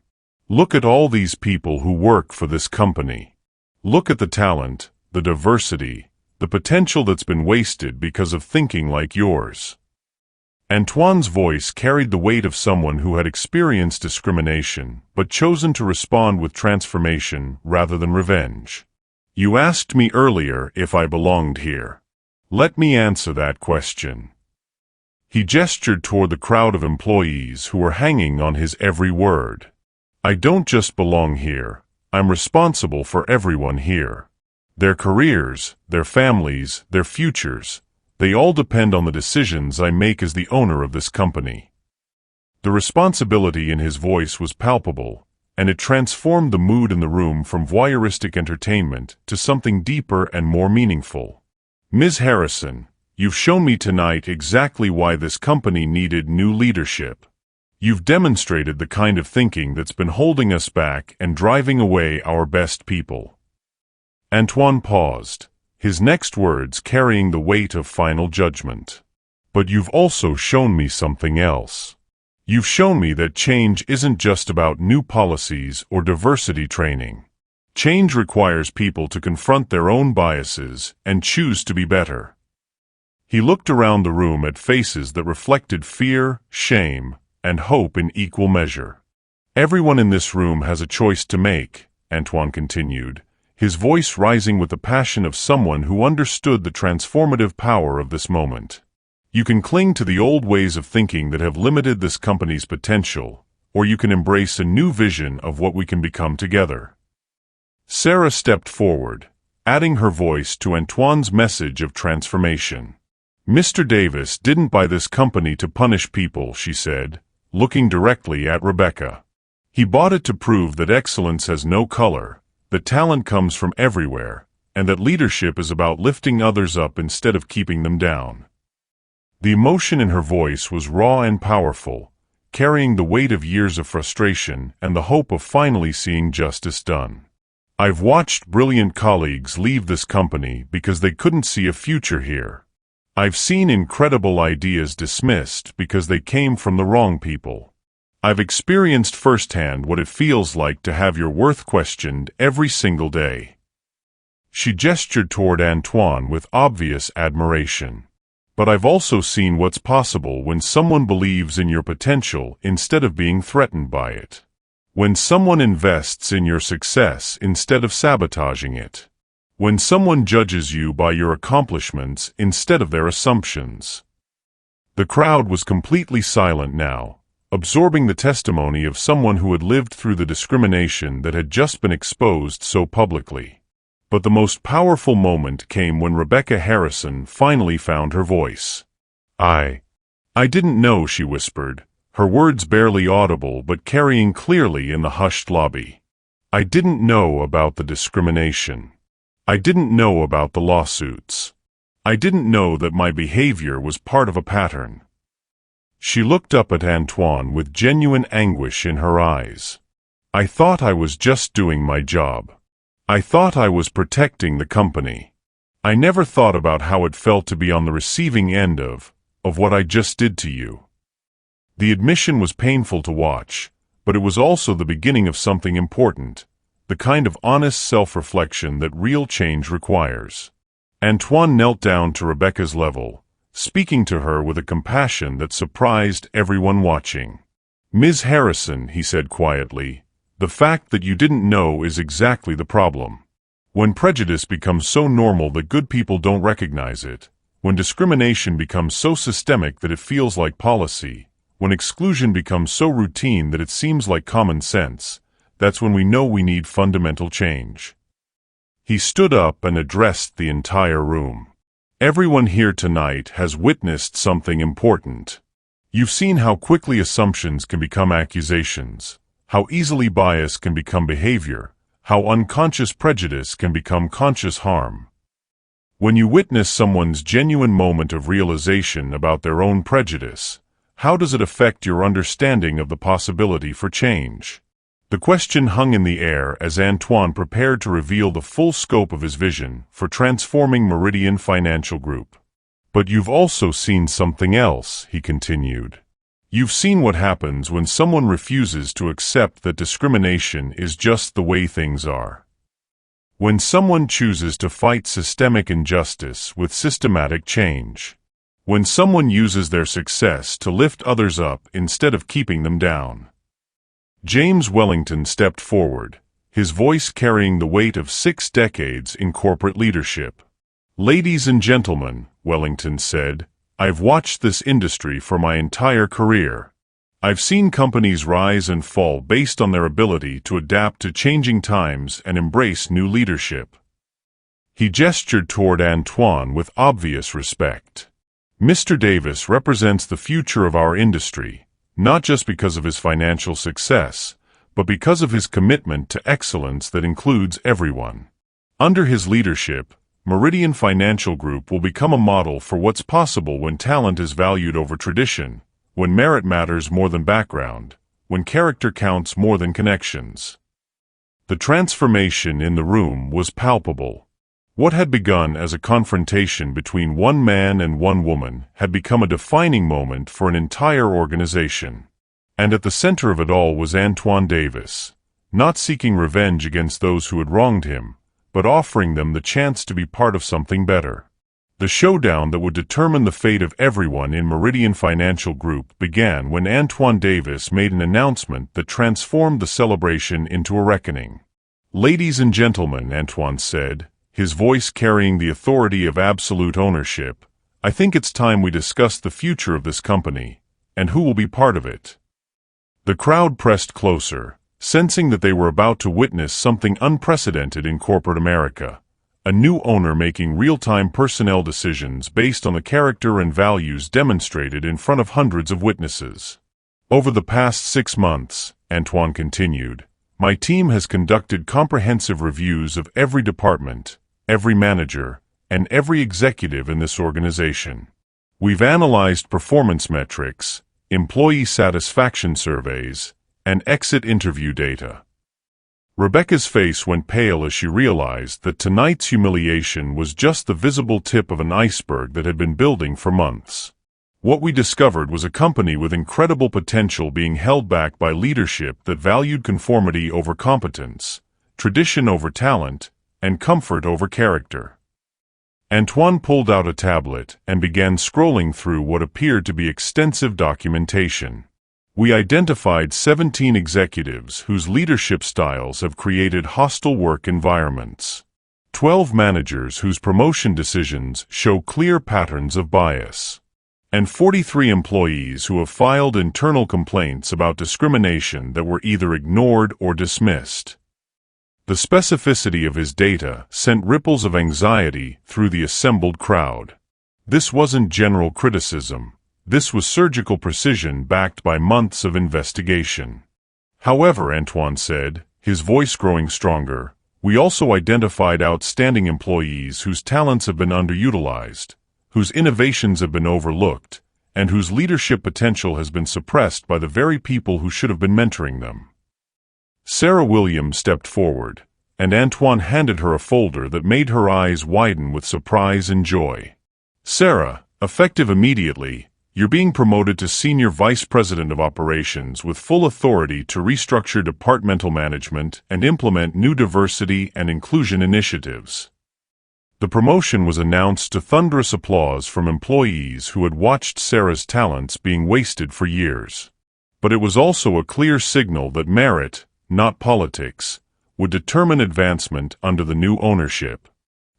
Look at all these people who work for this company. Look at the talent, the diversity, the potential that's been wasted because of thinking like yours." Antoine's voice carried the weight of someone who had experienced discrimination, but chosen to respond with transformation rather than revenge. "You asked me earlier if I belonged here. Let me answer that question." He gestured toward the crowd of employees who were hanging on his every word. "I don't just belong here, I'm responsible for everyone here. Their careers, their families, their futures, they all depend on the decisions I make as the owner of this company." The responsibility in his voice was palpable, and it transformed the mood in the room from voyeuristic entertainment to something deeper and more meaningful. "Ms. Harrison, you've shown me tonight exactly why this company needed new leadership. You've demonstrated the kind of thinking that's been holding us back and driving away our best people." Antoine paused, his next words carrying the weight of final judgment. "But you've also shown me something else. You've shown me that change isn't just about new policies or diversity training. Change requires people to confront their own biases and choose to be better." He looked around the room at faces that reflected fear, shame, and hope in equal measure. "Everyone in this room has a choice to make," Antoine continued, his voice rising with the passion of someone who understood the transformative power of this moment. "You can cling to the old ways of thinking that have limited this company's potential, or you can embrace a new vision of what we can become together." Sarah stepped forward, adding her voice to Antoine's message of transformation. "Mr. Davis didn't buy this company to punish people," she said, looking directly at Rebecca. "He bought it to prove that excellence has no color, that talent comes from everywhere, and that leadership is about lifting others up instead of keeping them down." The emotion in her voice was raw and powerful, carrying the weight of years of frustration and the hope of finally seeing justice done. "I've watched brilliant colleagues leave this company because they couldn't see a future here. I've seen incredible ideas dismissed because they came from the wrong people. I've experienced firsthand what it feels like to have your worth questioned every single day." She gestured toward Antoine with obvious admiration. "But I've also seen what's possible when someone believes in your potential instead of being threatened by it. When someone invests in your success instead of sabotaging it. When someone judges you by your accomplishments instead of their assumptions." The crowd was completely silent now, absorbing the testimony of someone who had lived through the discrimination that had just been exposed so publicly. But the most powerful moment came when Rebecca Harrison finally found her voice. I didn't know," she whispered, her words barely audible but carrying clearly in the hushed lobby. "I didn't know about the discrimination. I didn't know about the lawsuits. I didn't know that my behavior was part of a pattern." She looked up at Antoine with genuine anguish in her eyes. "I thought I was just doing my job. I thought I was protecting the company. I never thought about how it felt to be on the receiving end of what I just did to you." The admission was painful to watch, but it was also the beginning of something important, the kind of honest self-reflection that real change requires. Antoine knelt down to Rebecca's level, speaking to her with a compassion that surprised everyone watching. "Ms. Harrison," he said quietly, "the fact that you didn't know is exactly the problem. When prejudice becomes so normal that good people don't recognize it, when discrimination becomes so systemic that it feels like policy, when exclusion becomes so routine that it seems like common sense, that's when we know we need fundamental change." He stood up and addressed the entire room. "Everyone here tonight has witnessed something important. You've seen how quickly assumptions can become accusations, how easily bias can become behavior, how unconscious prejudice can become conscious harm. When you witness someone's genuine moment of realization about their own prejudice, how does it affect your understanding of the possibility for change?" The question hung in the air as Antoine prepared to reveal the full scope of his vision for transforming Meridian Financial Group. "But you've also seen something else," he continued. You've seen what happens when someone refuses to accept that discrimination is just the way things are. When someone chooses to fight systemic injustice with systematic change. When someone uses their success to lift others up instead of keeping them down. James Wellington stepped forward, his voice carrying the weight of 6 decades in corporate leadership. "Ladies and gentlemen," Wellington said, "I've watched this industry for my entire career. I've seen companies rise and fall based on their ability to adapt to changing times and embrace new leadership." He gestured toward Antoine with obvious respect. Mr. Davis represents the future of our industry, not just because of his financial success, but because of his commitment to excellence that includes everyone. Under his leadership, Meridian Financial Group will become a model for what's possible when talent is valued over tradition, when merit matters more than background, when character counts more than connections. The transformation in the room was palpable. What had begun as a confrontation between one man and one woman had become a defining moment for an entire organization. And at the center of it all was Antoine Davis, not seeking revenge against those who had wronged him, but offering them the chance to be part of something better. The showdown that would determine the fate of everyone in Meridian Financial Group began when Antoine Davis made an announcement that transformed the celebration into a reckoning. "Ladies and gentlemen," Antoine said, his voice carrying the authority of absolute ownership, "I think it's time we discuss the future of this company, and who will be part of it." The crowd pressed closer, sensing that they were about to witness something unprecedented in corporate America, a new owner making real-time personnel decisions based on the character and values demonstrated in front of hundreds of witnesses. "Over the past 6 months," Antoine continued, "my team has conducted comprehensive reviews of every department, every manager, and every executive in this organization. We've analyzed performance metrics, employee satisfaction surveys, and exit interview data." Rebecca's face went pale as she realized that tonight's humiliation was just the visible tip of an iceberg that had been building for months. What we discovered was a company with incredible potential being held back by leadership that valued conformity over competence, tradition over talent, and comfort over character. Antoine pulled out a tablet and began scrolling through what appeared to be extensive documentation. "We identified 17 executives whose leadership styles have created hostile work environments. 12 managers whose promotion decisions show clear patterns of bias. And 43 employees who have filed internal complaints about discrimination that were either ignored or dismissed." The specificity of his data sent ripples of anxiety through the assembled crowd. This wasn't general criticism. This was surgical precision backed by months of investigation. "However," Antoine said, his voice growing stronger, "we also identified outstanding employees whose talents have been underutilized, whose innovations have been overlooked, and whose leadership potential has been suppressed by the very people who should have been mentoring them." Sarah Williams stepped forward, and Antoine handed her a folder that made her eyes widen with surprise and joy. "Sarah, effective immediately, you're being promoted to Senior Vice President of Operations with full authority to restructure departmental management and implement new diversity and inclusion initiatives." The promotion was announced to thunderous applause from employees who had watched Sarah's talents being wasted for years. But it was also a clear signal that merit, not politics, would determine advancement under the new ownership.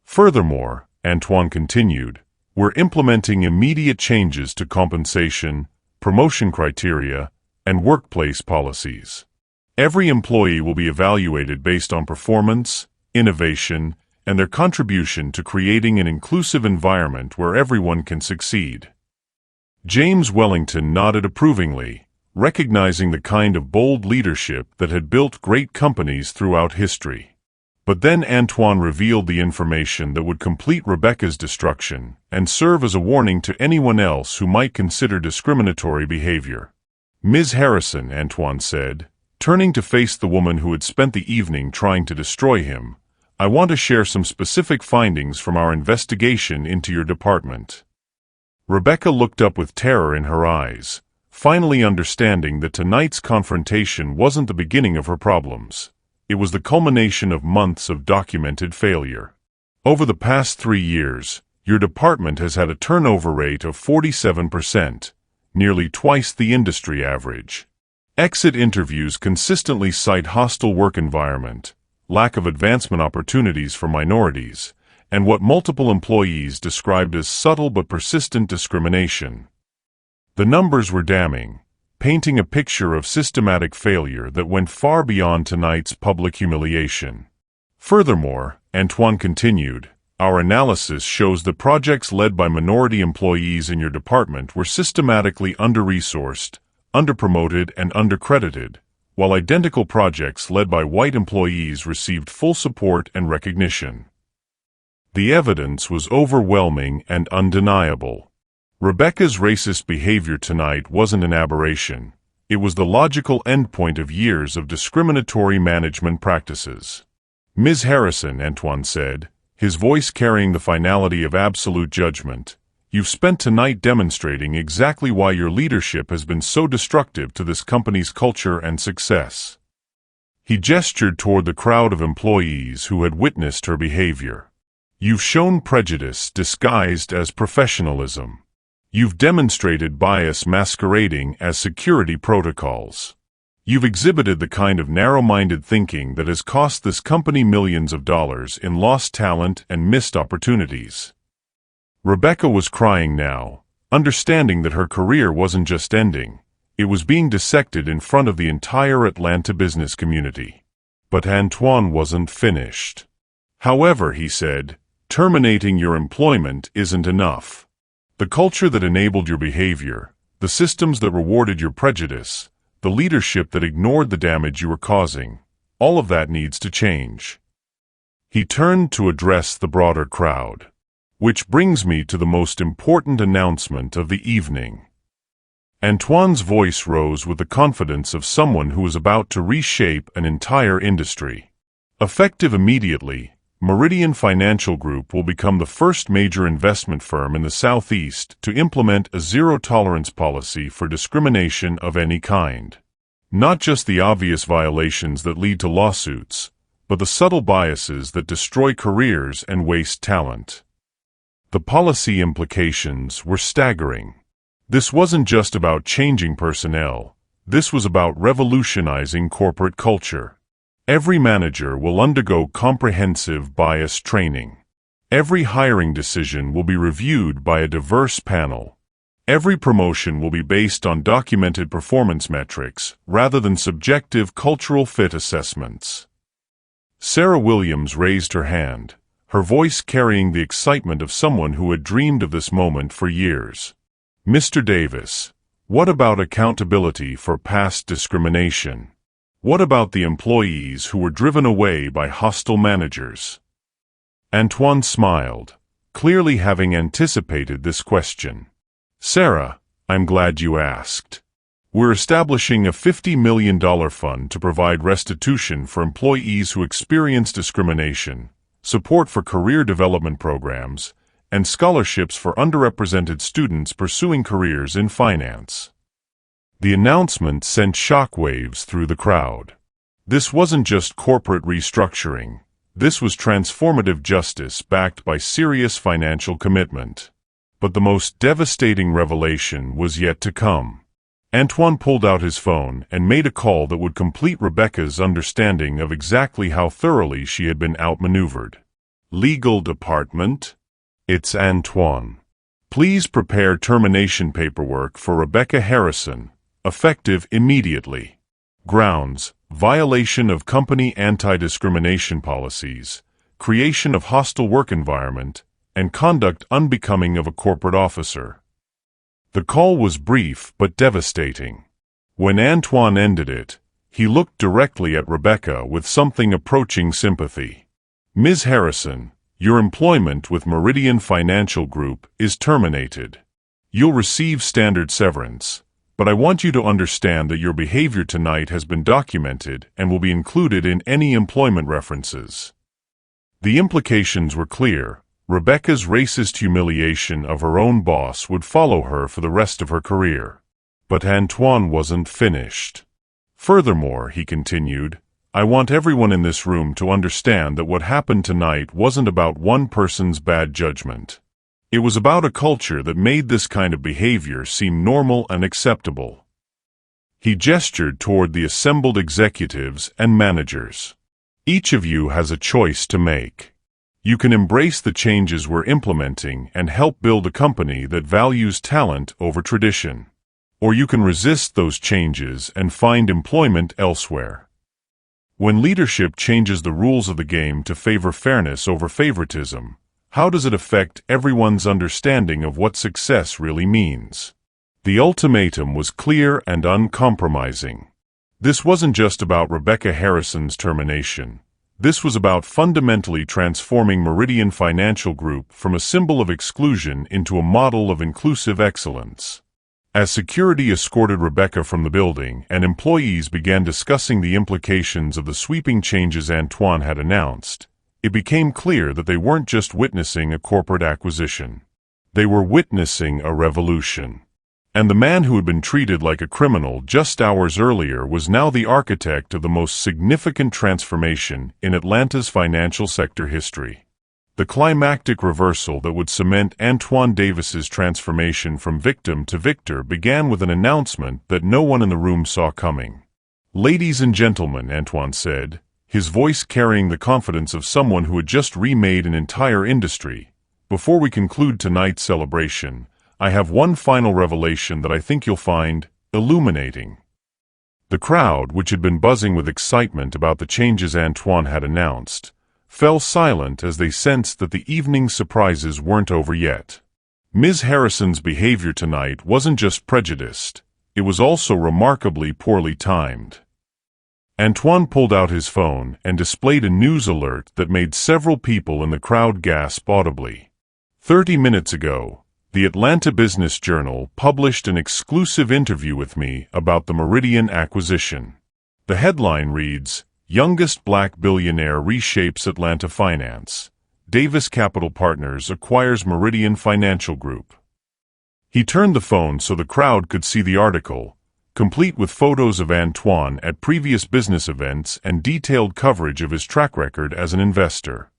"Furthermore," Antoine continued, "we're implementing immediate changes to compensation, promotion criteria, and workplace policies. Every employee will be evaluated based on performance, innovation, and their contribution to creating an inclusive environment where everyone can succeed." James Wellington nodded approvingly, recognizing the kind of bold leadership that had built great companies throughout history. But then Antoine revealed the information that would complete Rebecca's destruction and serve as a warning to anyone else who might consider discriminatory behavior. "Ms. Harrison," Antoine said, turning to face the woman who had spent the evening trying to destroy him, "I want to share some specific findings from our investigation into your department." Rebecca looked up with terror in her eyes, finally understanding that tonight's confrontation wasn't the beginning of her problems. It was the culmination of months of documented failure. Over the past 3 years, your department has had a turnover rate of 47%, nearly twice the industry average. Exit interviews consistently cite hostile work environment, lack of advancement opportunities for minorities, and what multiple employees described as subtle but persistent discrimination. The numbers were damning, painting a picture of systematic failure that went far beyond tonight's public humiliation. Furthermore, Antoine continued, our analysis shows that projects led by minority employees in your department were systematically under-resourced, under-promoted, and under-credited, while identical projects led by white employees received full support and recognition. The evidence was overwhelming and undeniable. Rebecca's racist behavior tonight wasn't an aberration. It was the logical endpoint of years of discriminatory management practices. Ms. Harrison, Antoine said, his voice carrying the finality of absolute judgment, you've spent tonight demonstrating exactly why your leadership has been so destructive to this company's culture and success. He gestured toward the crowd of employees who had witnessed her behavior. You've shown prejudice disguised as professionalism. You've demonstrated bias masquerading as security protocols. You've exhibited the kind of narrow-minded thinking that has cost this company millions of dollars in lost talent and missed opportunities. Rebecca was crying now, understanding that her career wasn't just ending, it was being dissected in front of the entire Atlanta business community. But Antoine wasn't finished. However, he said, terminating your employment isn't enough. The culture that enabled your behavior, the systems that rewarded your prejudice, the leadership that ignored the damage you were causing, all of that needs to change. He turned to address the broader crowd. Which brings me to the most important announcement of the evening. Antoine's voice rose with the confidence of someone who was about to reshape an entire industry. Effective immediately, Meridian Financial Group will become the first major investment firm in the Southeast to implement a zero-tolerance policy for discrimination of any kind. Not just the obvious violations that lead to lawsuits, but the subtle biases that destroy careers and waste talent. The policy implications were staggering. This wasn't just about changing personnel. This was about revolutionizing corporate culture. Every manager will undergo comprehensive bias training. Every hiring decision will be reviewed by a diverse panel. Every promotion will be based on documented performance metrics rather than subjective cultural fit assessments. Sarah Williams raised her hand, her voice carrying the excitement of someone who had dreamed of this moment for years. Mr. Davis, what about accountability for past discrimination? What about the employees who were driven away by hostile managers? Antoine smiled, clearly having anticipated this question. Sarah, I'm glad you asked. We're establishing a $50 million fund to provide restitution for employees who experience discrimination, support for career development programs, and scholarships for underrepresented students pursuing careers in finance. The announcement sent shockwaves through the crowd. This wasn't just corporate restructuring. This was transformative justice backed by serious financial commitment. But the most devastating revelation was yet to come. Antoine pulled out his phone and made a call that would complete Rebecca's understanding of exactly how thoroughly she had been outmaneuvered. Legal department? It's Antoine. Please prepare termination paperwork for Rebecca Harrison, effective immediately. Grounds: violation of company anti-discrimination policies, creation of hostile work environment, and conduct unbecoming of a corporate officer. The call was brief but devastating. When Antoine ended it, he looked directly at Rebecca with something approaching sympathy. Ms. Harrison, your employment with Meridian Financial Group is terminated. You'll receive standard severance, but I want you to understand that your behavior tonight has been documented and will be included in any employment references. The implications were clear. Rebecca's racist humiliation of her own boss would follow her for the rest of her career. But Antoine wasn't finished. Furthermore, he continued, I want everyone in this room to understand that what happened tonight wasn't about one person's bad judgment. It was about a culture that made this kind of behavior seem normal and acceptable. He gestured toward the assembled executives and managers. Each of you has a choice to make. You can embrace the changes we're implementing and help build a company that values talent over tradition. Or you can resist those changes and find employment elsewhere. When leadership changes the rules of the game to favor fairness over favoritism, how does it affect everyone's understanding of what success really means? The ultimatum was clear and uncompromising. This wasn't just about Rebecca Harrison's termination. This was about fundamentally transforming Meridian Financial Group from a symbol of exclusion into a model of inclusive excellence. As security escorted Rebecca from the building and employees began discussing the implications of the sweeping changes Antoine had announced, it became clear that they weren't just witnessing a corporate acquisition. They were witnessing a revolution. And the man who had been treated like a criminal just hours earlier was now the architect of the most significant transformation in Atlanta's financial sector history. The climactic reversal that would cement Antoine Davis's transformation from victim to victor began with an announcement that no one in the room saw coming. Ladies and gentlemen, Antoine said, his voice carrying the confidence of someone who had just remade an entire industry. Before we conclude tonight's celebration, I have one final revelation that I think you'll find illuminating. The crowd, which had been buzzing with excitement about the changes Antoine had announced, fell silent as they sensed that the evening's surprises weren't over yet. Ms. Harrison's behavior tonight wasn't just prejudiced, it was also remarkably poorly timed. Antoine pulled out his phone and displayed a news alert that made several people in the crowd gasp audibly. 30 minutes ago, the Atlanta Business Journal published an exclusive interview with me about the Meridian acquisition. The headline reads, Youngest Black Billionaire Reshapes Atlanta Finance. Davis Capital Partners acquires Meridian Financial Group. He turned the phone so the crowd could see the article, complete with photos of Antoine at previous business events and detailed coverage of his track record as an investor.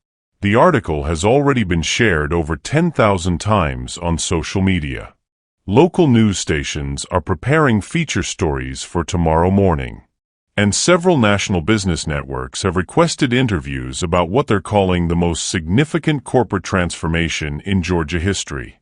The article has already been shared over 10,000 times on social media. Local news stations are preparing feature stories for tomorrow morning. And several national business networks have requested interviews about what they're calling the most significant corporate transformation in Georgia history.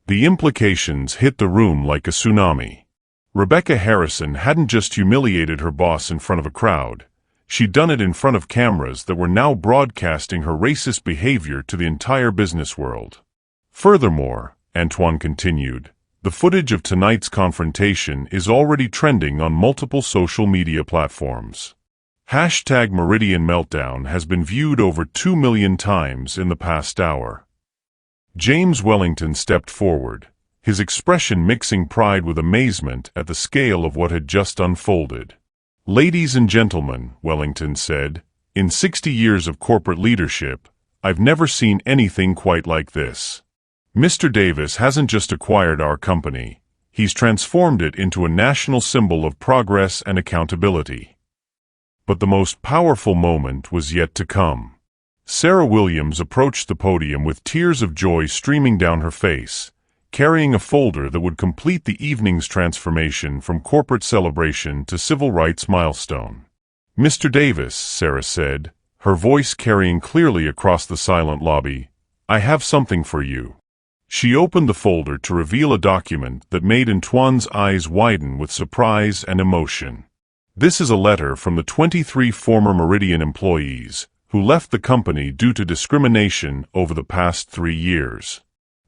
The implications hit the room like a tsunami. Rebecca Harrison hadn't just humiliated her boss in front of a crowd. She'd done it in front of cameras that were now broadcasting her racist behavior to the entire business world. Furthermore, Antoine continued, the footage of tonight's confrontation is already trending on multiple social media platforms. #Meridian Meltdown has been viewed over 2 million times in the past hour. James Wellington stepped forward, his expression mixing pride with amazement at the scale of what had just unfolded. Ladies and gentlemen, Wellington said, in 60 years of corporate leadership, I've never seen anything quite like this. Mr. Davis hasn't just acquired our company, he's transformed it into a national symbol of progress and accountability. But the most powerful moment was yet to come. Sarah Williams approached the podium with tears of joy streaming down her face, carrying a folder that would complete the evening's transformation from corporate celebration to civil rights milestone. Mr. Davis, Sarah said, her voice carrying clearly across the silent lobby, I have something for you. She opened the folder to reveal a document that made Antoine's eyes widen with surprise and emotion. This is a letter from the 23 former Meridian employees who left the company due to discrimination over the past 3 years.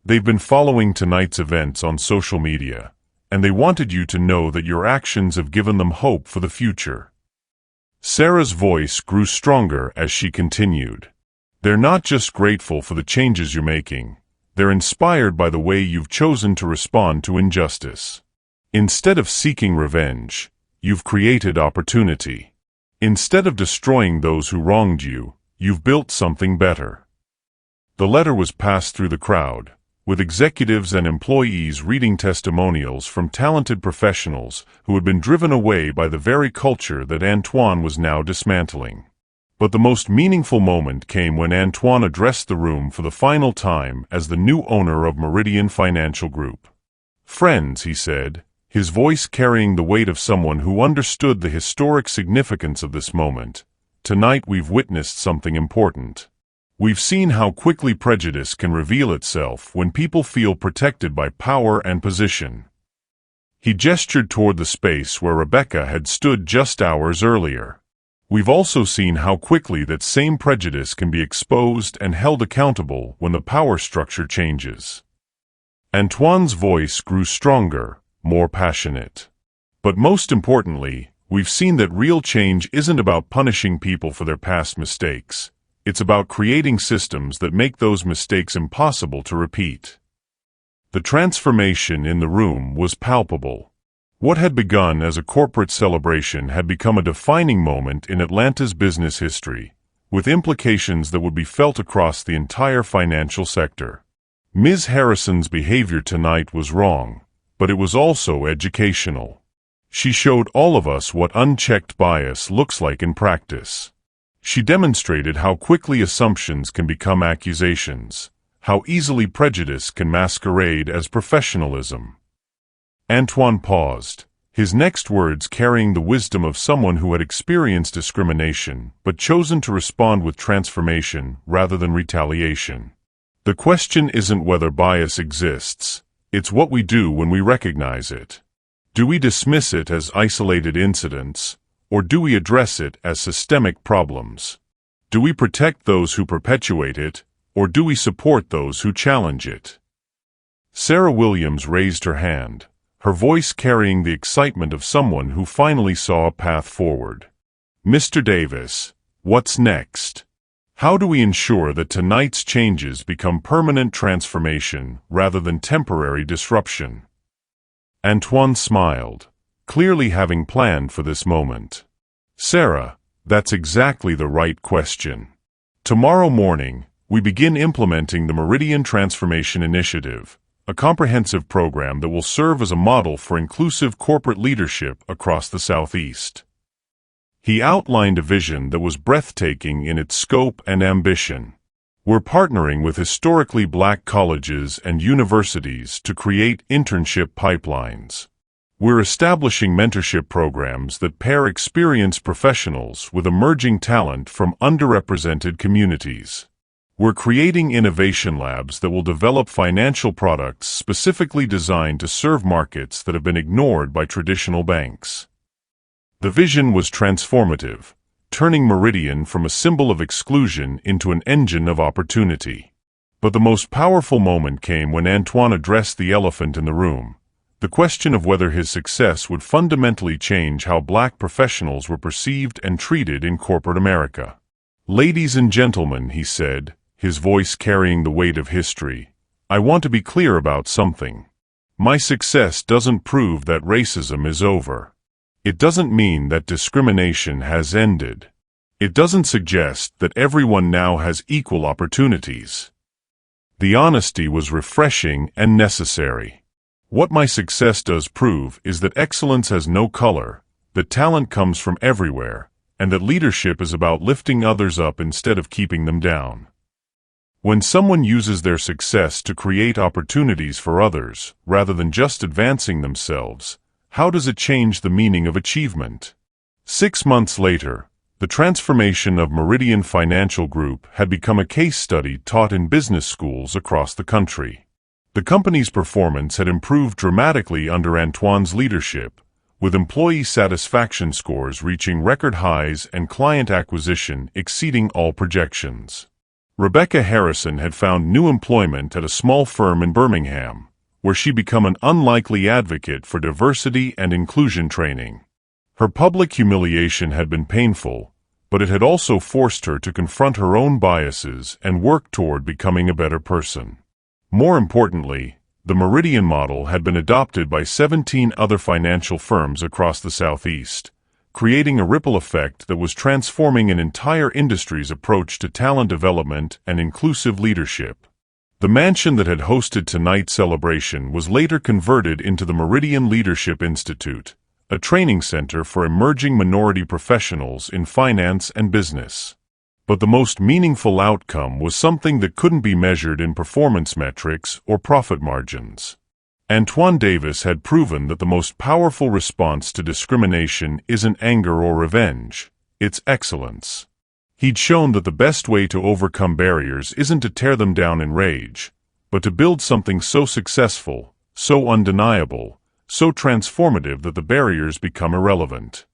They've been following tonight's events on social media, and they wanted you to know that your actions have given them hope for the future. Sarah's voice grew stronger as she continued. They're not just grateful for the changes you're making. They're inspired by the way you've chosen to respond to injustice. Instead of seeking revenge, you've created opportunity. Instead of destroying those who wronged you, you've built something better. The letter was passed through the crowd, with executives and employees reading testimonials from talented professionals who had been driven away by the very culture that Antoine was now dismantling. But the most meaningful moment came when Antoine addressed the room for the final time as the new owner of Meridian Financial Group. "Friends," he said, his voice carrying the weight of someone who understood the historic significance of this moment, "tonight we've witnessed something important. We've seen how quickly prejudice can reveal itself when people feel protected by power and position." He gestured toward the space where Rebecca had stood just hours earlier. "We've also seen how quickly that same prejudice can be exposed and held accountable when the power structure changes." Antoine's voice grew stronger, more passionate. "But most importantly, we've seen that real change isn't about punishing people for their past mistakes. It's about creating systems that make those mistakes impossible to repeat." The transformation in the room was palpable. What had begun as a corporate celebration had become a defining moment in Atlanta's business history, with implications that would be felt across the entire financial sector. Ms. Harrison's behavior tonight was wrong, but it was also educational. She showed all of us what unchecked bias looks like in practice. She demonstrated how quickly assumptions can become accusations, how easily prejudice can masquerade as professionalism. Antoine paused, his next words carrying the wisdom of someone who had experienced discrimination but chosen to respond with transformation rather than retaliation. "The question isn't whether bias exists, it's what we do when we recognize it. Do we dismiss it as isolated incidents, or do we address it as systemic problems? Do we protect those who perpetuate it, or do we support those who challenge it?" Sarah Williams raised her hand, her voice carrying the excitement of someone who finally saw a path forward. "Mr. Davis, what's next? How do we ensure that tonight's changes become permanent transformation rather than temporary disruption?" Antoine smiled, clearly having planned for this moment. "Sarah, that's exactly the right question. Tomorrow morning, we begin implementing the Meridian Transformation Initiative, a comprehensive program that will serve as a model for inclusive corporate leadership across the Southeast." He outlined a vision that was breathtaking in its scope and ambition. "We're partnering with historically black colleges and universities to create internship pipelines. We're establishing mentorship programs that pair experienced professionals with emerging talent from underrepresented communities. We're creating innovation labs that will develop financial products specifically designed to serve markets that have been ignored by traditional banks." The vision was transformative, turning Meridian from a symbol of exclusion into an engine of opportunity. But the most powerful moment came when Antoine addressed the elephant in the room, the question of whether his success would fundamentally change how black professionals were perceived and treated in corporate America. "Ladies and gentlemen," he said, his voice carrying the weight of history, "I want to be clear about something. My success doesn't prove that racism is over. It doesn't mean that discrimination has ended. It doesn't suggest that everyone now has equal opportunities." The honesty was refreshing and necessary. "What my success does prove is that excellence has no color, that talent comes from everywhere, and that leadership is about lifting others up instead of keeping them down. When someone uses their success to create opportunities for others, rather than just advancing themselves, how does it change the meaning of achievement?" 6 months later, the transformation of Meridian Financial Group had become a case study taught in business schools across the country. The company's performance had improved dramatically under Antoine's leadership, with employee satisfaction scores reaching record highs and client acquisition exceeding all projections. Rebecca Harrison had found new employment at a small firm in Birmingham, where she became an unlikely advocate for diversity and inclusion training. Her public humiliation had been painful, but it had also forced her to confront her own biases and work toward becoming a better person. More importantly, the Meridian model had been adopted by 17 other financial firms across the Southeast, creating a ripple effect that was transforming an entire industry's approach to talent development and inclusive leadership. The mansion that had hosted tonight's celebration was later converted into the Meridian Leadership Institute, a training center for emerging minority professionals in finance and business. But the most meaningful outcome was something that couldn't be measured in performance metrics or profit margins. Antoine Davis had proven that the most powerful response to discrimination isn't anger or revenge, it's excellence. He'd shown that the best way to overcome barriers isn't to tear them down in rage, but to build something so successful, so undeniable, so transformative that the barriers become irrelevant.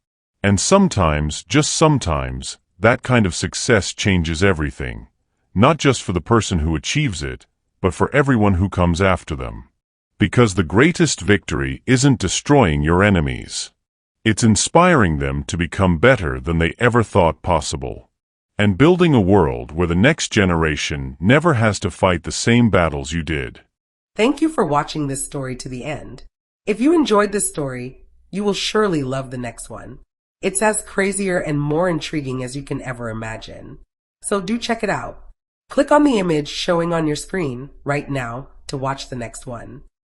And sometimes, just sometimes, that kind of success changes everything, not just for the person who achieves it, but for everyone who comes after them. Because the greatest victory isn't destroying your enemies. It's inspiring them to become better than they ever thought possible. And building a world where the next generation never has to fight the same battles you did. Thank you for watching this story to the end. If you enjoyed this story, you will surely love the next one. It's as crazier and more intriguing as you can ever imagine. So do check it out. Click on the image showing on your screen right now to watch the next one.